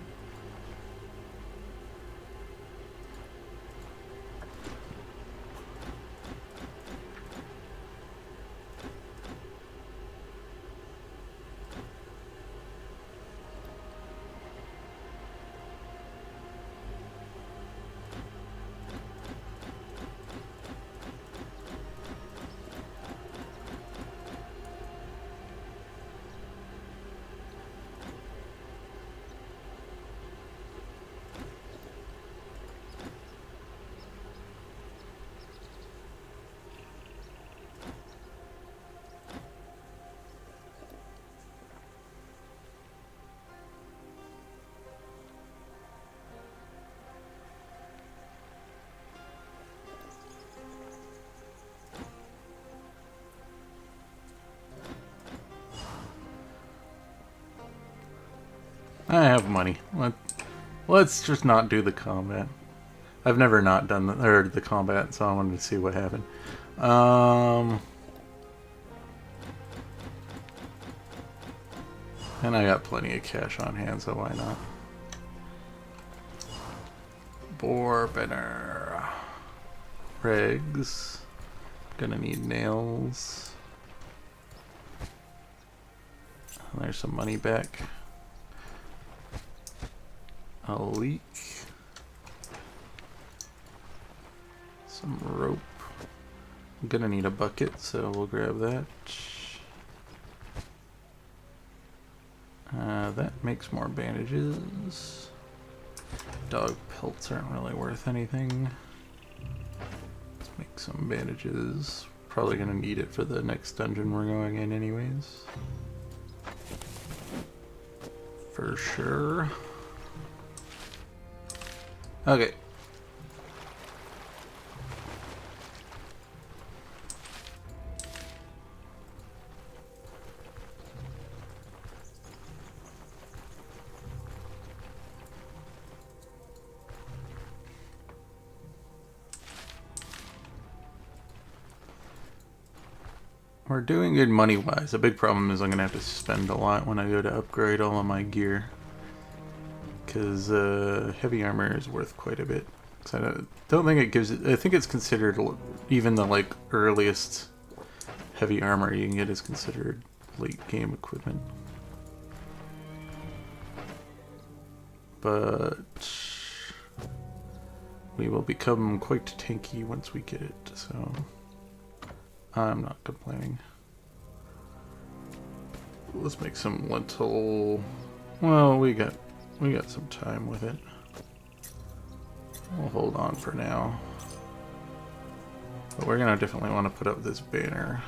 Speaker 1: I have money. Let's just not do the combat. I've never not done the combat, so I wanted to see what happened. And I got plenty of cash on hand, so why not? Boar banner. Regs. Gonna need nails. There's some money back. A leek. Some rope. I'm gonna need a bucket, so we'll grab that. That makes more bandages. Dog pelts aren't really worth anything. Let's make some bandages. Probably gonna need it for the next dungeon we're going in anyways. For sure. Okay. We're doing good money-wise. A big problem is I'm going to have to spend a lot when I go to upgrade all of my gear. Because heavy armor is worth quite a bit. So I don't think it gives it... I think it's considered... Even the, like, earliest heavy armor you can get is considered late-game equipment. But... we will become quite tanky once we get it, so... I'm not complaining. Let's make some lentil... Well, we got some time with it. We'll hold on for now. But we're gonna definitely want to put up this banner.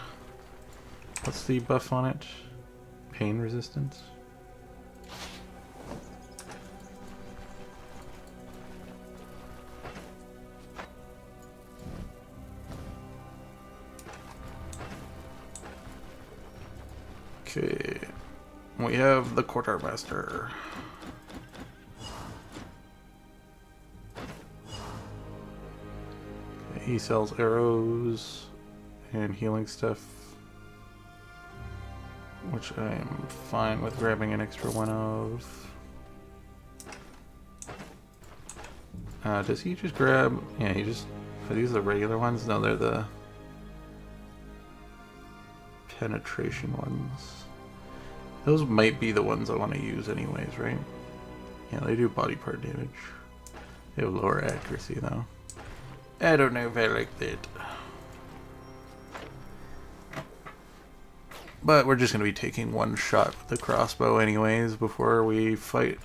Speaker 1: What's the buff on it? Pain resistance? Okay, we have the quartermaster. Okay, he sells arrows and healing stuff, which I am fine with grabbing an extra one of. Does he just grab... Yeah, he just... Are these the regular ones? No, they're the... penetration ones. Those might be the ones I want to use anyways, right? Yeah, they do body part damage. They have lower accuracy though. I don't know if I like that. But we're just going to be taking one shot with the crossbow anyways before we fight.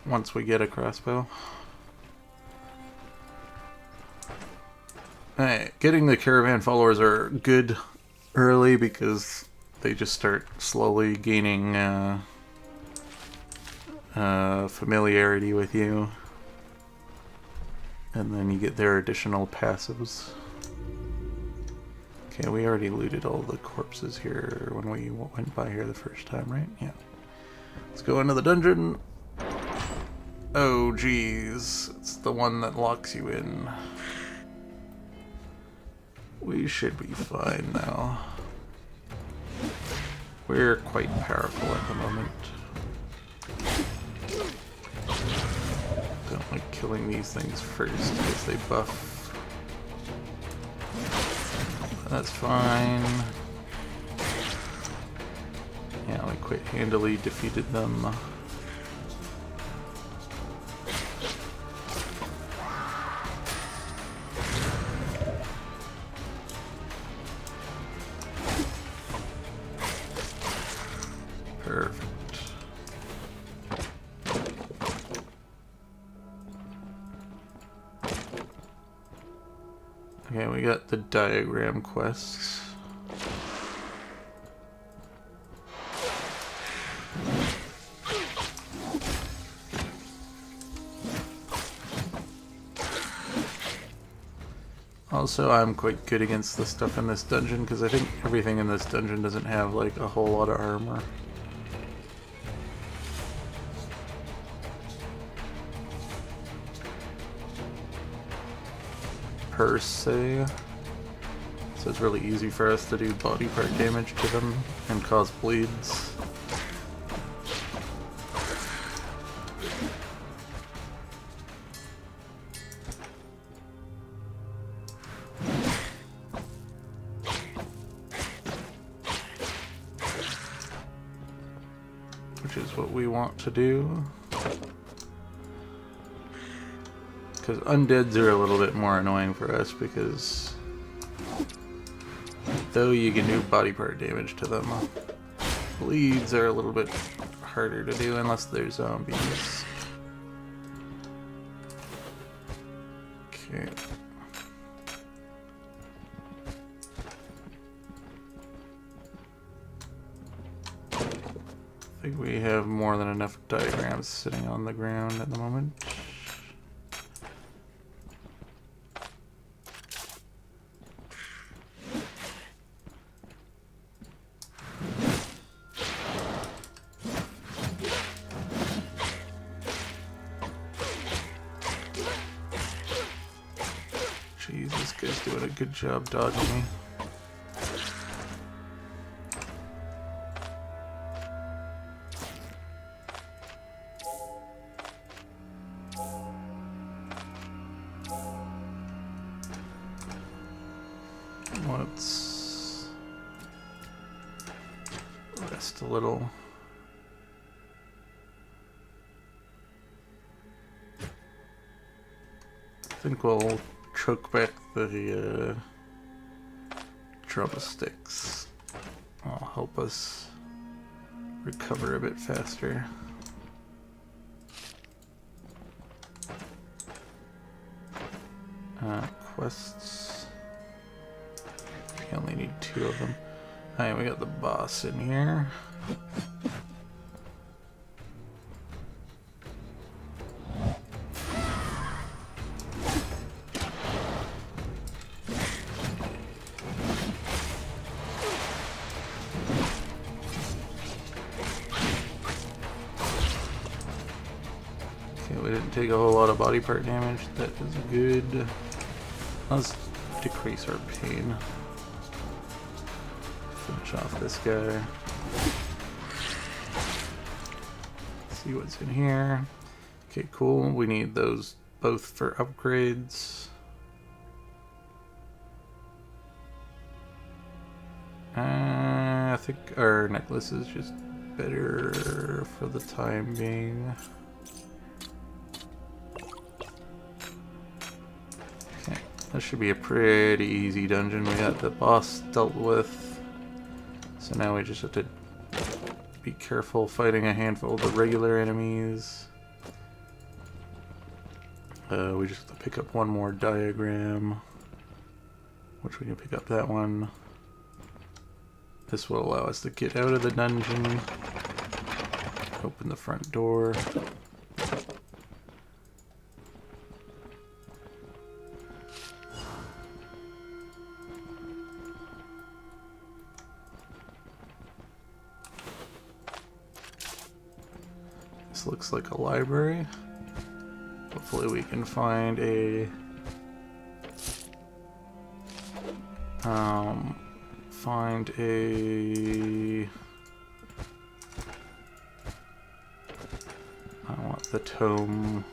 Speaker 1: Once we get a crossbow. Alright, getting the caravan followers are good early because they just start slowly gaining familiarity with you. And then you get their additional passives. Okay, we already looted all the corpses here when we went by here the first time, right? Yeah. Let's go into the dungeon. Oh, geez. It's the one that locks you in. We should be fine now. We're quite powerful at the moment. Don't like killing these things first because they buff. That's fine. Yeah, we quite handily defeated them. Perfect. Okay, we got the diagram quests. Also, I'm quite good against the stuff in this dungeon because I think everything in this dungeon doesn't have like a whole lot of armor. Per se. So it's really easy for us to do body part damage to them and cause bleeds. Which is what we want to do. Because undeads are a little bit more annoying for us because though you can do body part damage to them, bleeds are a little bit harder to do unless they're zombies. Okay. I think we have more than enough diagrams sitting on the ground at the moment. Jeez, this guy's doing a good job dodging me. Let's rest a little. I think we'll choke back the drumsticks. That'll help us recover a bit faster. Quests. We only need 2 of them. Alright, we got the boss in here. Okay, we didn't take a whole lot of body part damage. That is good. Let's decrease our pain. Finish off this guy. See what's in here. Okay, cool. We need those both for upgrades. I think our necklace is just better for the time being. Okay, this should be a pretty easy dungeon. We got the boss dealt with, so now we just have to be careful fighting a handful of the regular enemies. We just have to pick up one more diagram, which we can pick up that one. This will allow us to get out of the dungeon, open the front door. This looks like a library. Hopefully we can find a I want the tome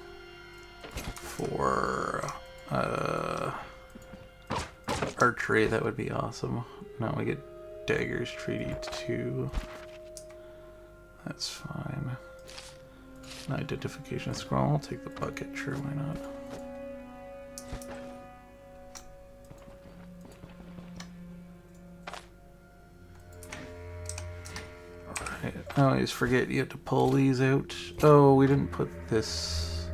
Speaker 1: for archery. That would be awesome. Now we get daggers treaty 2. That's fine. An identification scroll. I'll take the bucket. Sure, why not? Alright. I always forget you have to pull these out. Oh, we didn't put this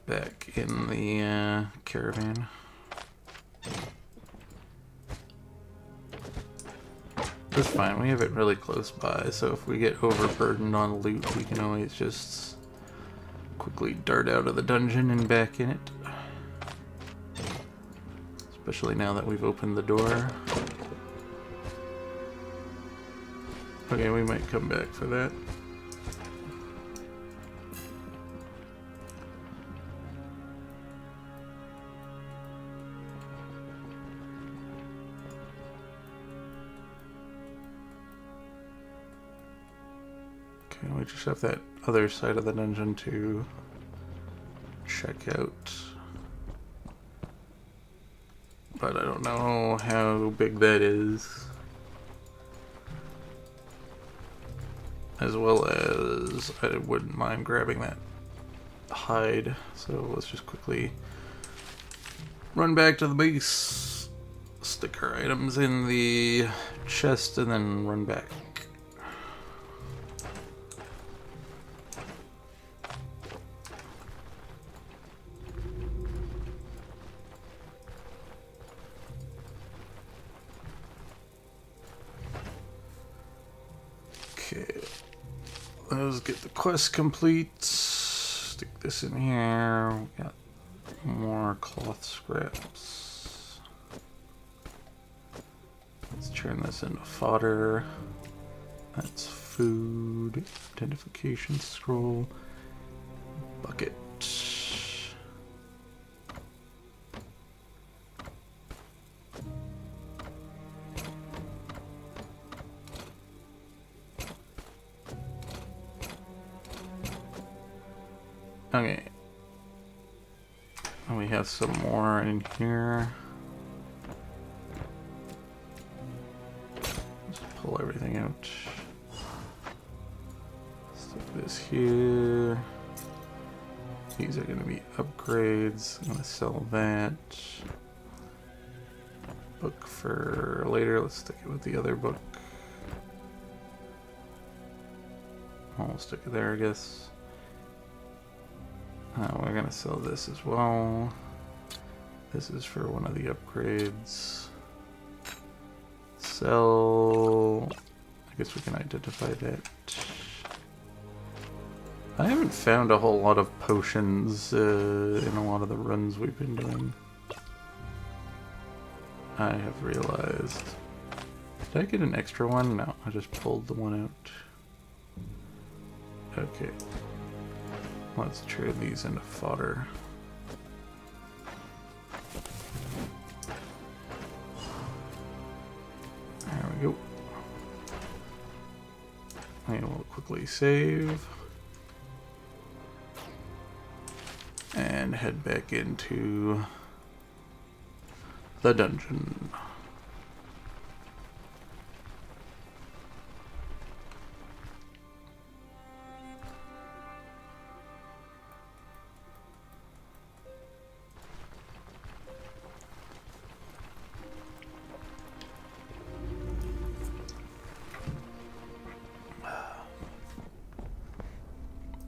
Speaker 1: back in the caravan. That's fine, we have it really close by, so if we get overburdened on loot, we can always just quickly dart out of the dungeon and back in it. Especially now that we've opened the door. Okay, we might come back for that. Okay, we just have that other side of the dungeon to check out. But I don't know how big that is. As well as I wouldn't mind grabbing that hide. So let's just quickly run back to the base, stick our items in the chest, and then run back. Okay, let's get the quest complete. Stick this in here. We got more cloth scraps. Let's turn this into fodder. That's food. Identification scroll. Bucket. Okay. And we have some more in here. Just pull everything out. Stick this here. These are going to be upgrades. I'm going to sell that. Book for later. Let's stick it with the other book. I'll stick it there, I guess. We're gonna sell this as well. This is for one of the upgrades. Sell. I guess we can identify that. I haven't found a whole lot of potions in a lot of the runs we've been doing. I have realized. Did I get an extra one? No, I just pulled the one out. Okay. Let's trade these into fodder. There we go. And we'll quickly save. and head back into the dungeon.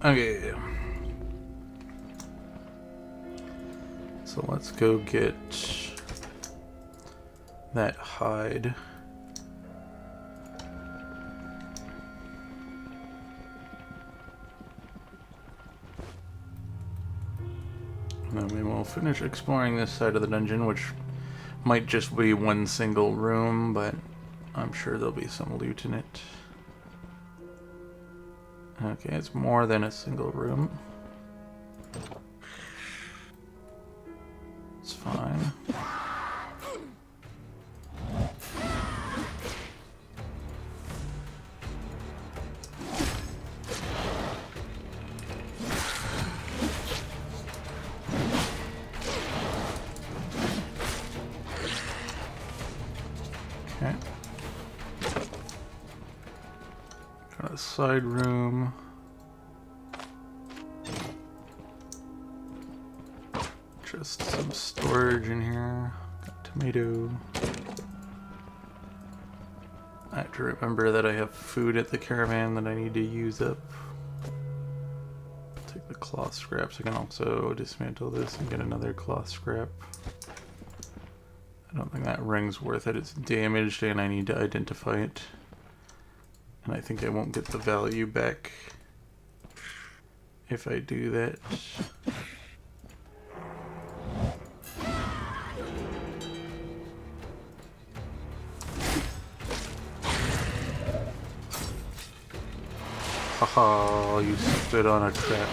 Speaker 1: Okay. So let's go get that hide. And then we will finish exploring this side of the dungeon, which might just be one single room, but I'm sure there'll be some loot in it. Okay, it's more than a single room. It's fine. Okay. Got a side room. Just some storage in here. Got tomato. I have to remember that I have food at the caravan that I need to use up. Take the cloth scraps. I can also dismantle this and get another cloth scrap. I don't think that ring's worth it. It's damaged and I need to identify it. And I think I won't get the value back if I do that. Haha, you spit on a trap.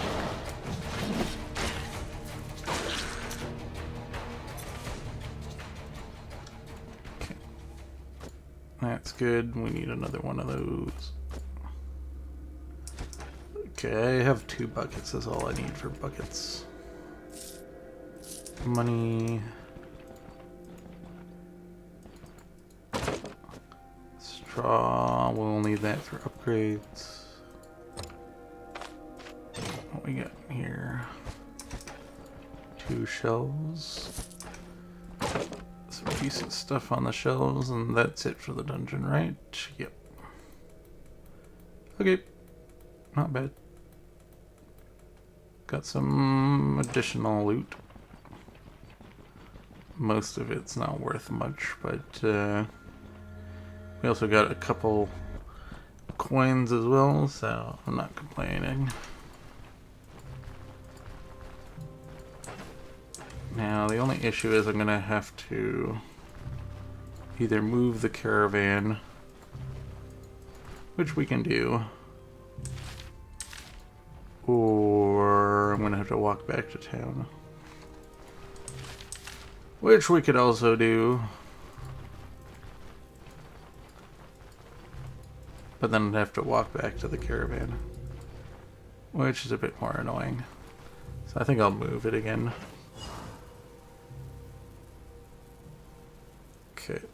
Speaker 1: Okay. That's good. We need another one of those. Okay, I have 2 buckets. That's all I need for buckets. Money. Straw. We'll need that for upgrades. What we got here? 2 shelves. Some decent stuff on the shelves, and that's it for the dungeon, right? Yep. Okay. Not bad. Got some additional loot. Most of it's not worth much, but we also got a couple coins as well, so I'm not complaining. Now, the only issue is I'm going to have to either move the caravan, which we can do, or I'm going to have to walk back to town, which we could also do, but then I'd have to walk back to the caravan, which is a bit more annoying. So I think I'll move it again. Okay,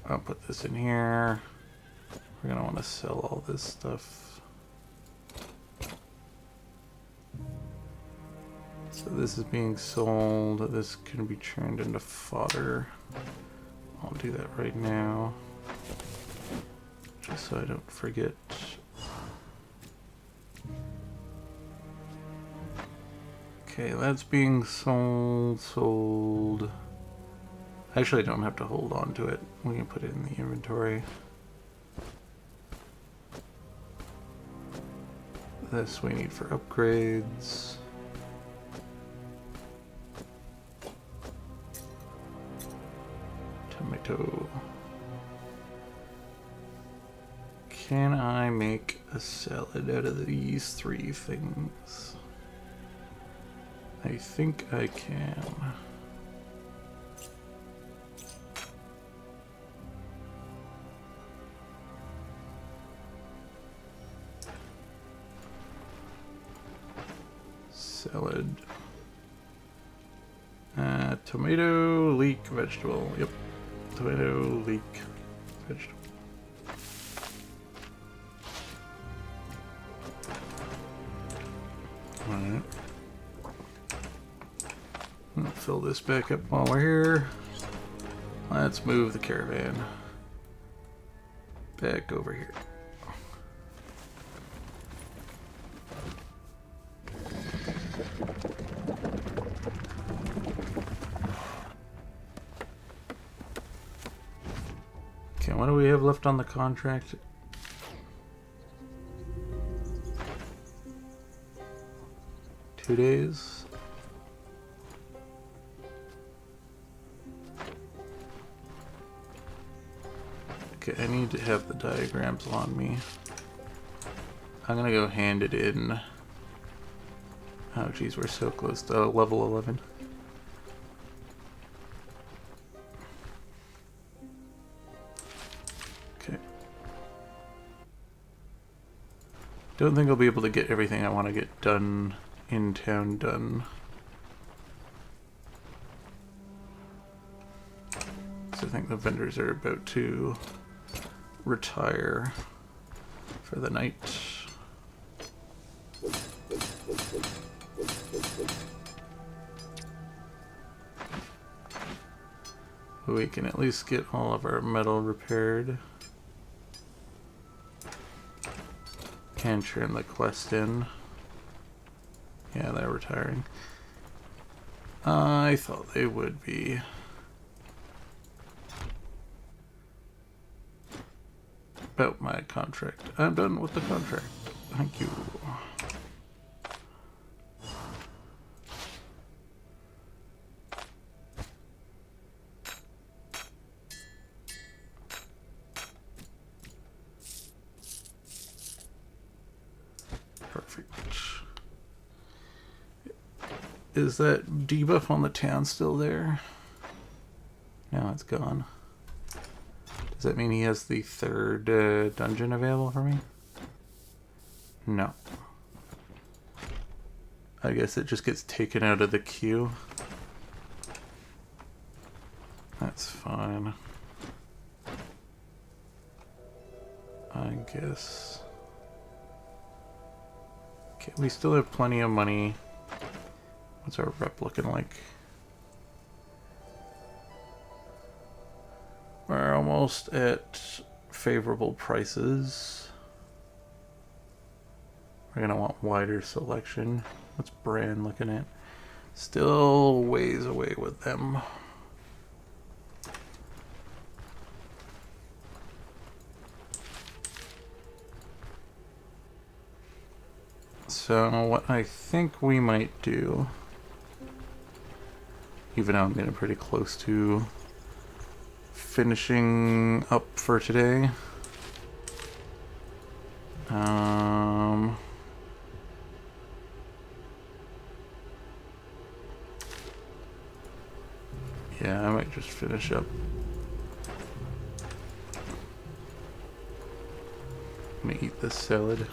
Speaker 1: I'll put this in here. We're gonna want to sell all this stuff. So this is being sold. This can be turned into fodder. I'll do that right now, just so I don't forget. Okay, that's being sold. Actually, I don't have to hold on to it. We can put it in the inventory. This we need for upgrades. Tomato. Can I make a salad out of these 3 things? I think I can. Salad. Tomato, leek, vegetable. Yep. Tomato, leek, vegetable. Alright. Fill this back up while we're here. Let's move the caravan back over here. Okay, what do we have left on the contract? Two days. Okay, I need to have the diagrams on me. I'm gonna go hand it in. Oh geez, we're so close to level 11. Okay. Don't think I'll be able to get everything I want to get done in town done. So I think the vendors are about to retire for the night. We can at least get all of our metal repaired. Can turn the quest in. Yeah, they're retiring. I thought they would be. About my contract. I'm done with the contract. Thank you. Perfect. Is that debuff on the town still there? No, it's gone. Does that mean he has the third dungeon available for me? No. I guess it just gets taken out of the queue. That's fine. I guess. Okay, we still have plenty of money. What's our rep looking like? We're almost at favorable prices. We're gonna want wider selection. What's Brand looking at? Still ways away with them. So what I think we might do, even though I'm getting pretty close to finishing up for today. Yeah, I might just finish up. I'm gonna eat this salad.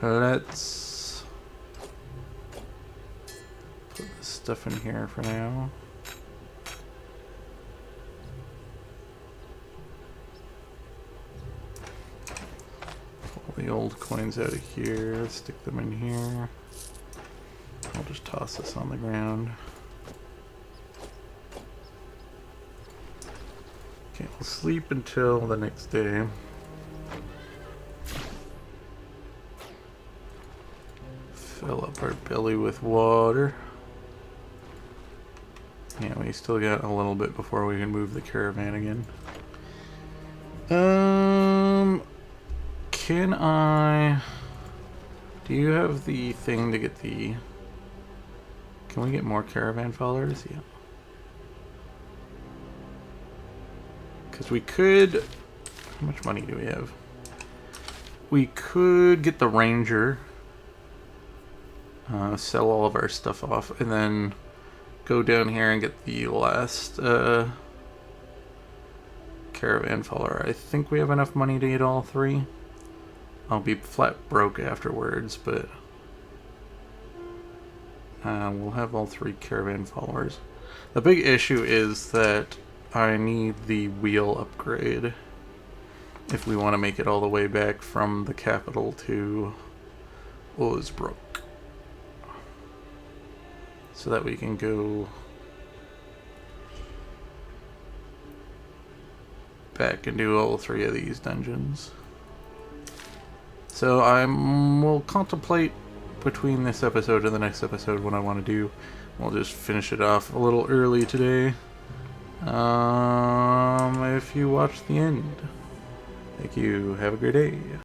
Speaker 1: Let's put this stuff in here for now. The old coins out of here, stick them in here. I'll just toss this on the ground. Okay, we'll sleep until the next day. Fill up our belly with water. Yeah, we still got a little bit before we can move the caravan again. Can I... Do you have the thing to get the... Can we get more caravan followers? Yeah. Because we could... How much money do we have? We could get the ranger. Sell all of our stuff off. And then go down here and get the last caravan follower. I think we have enough money to get all three. I'll be flat broke afterwards, but We'll have all 3 caravan followers. The big issue is that I need the wheel upgrade if we want to make it all the way back from the capital to Osbrook, so that we can go back and do all 3 of these dungeons. So will contemplate between this episode and the next episode what I want to do. We'll just finish it off a little early today. If you watched the end, thank you. Have a great day.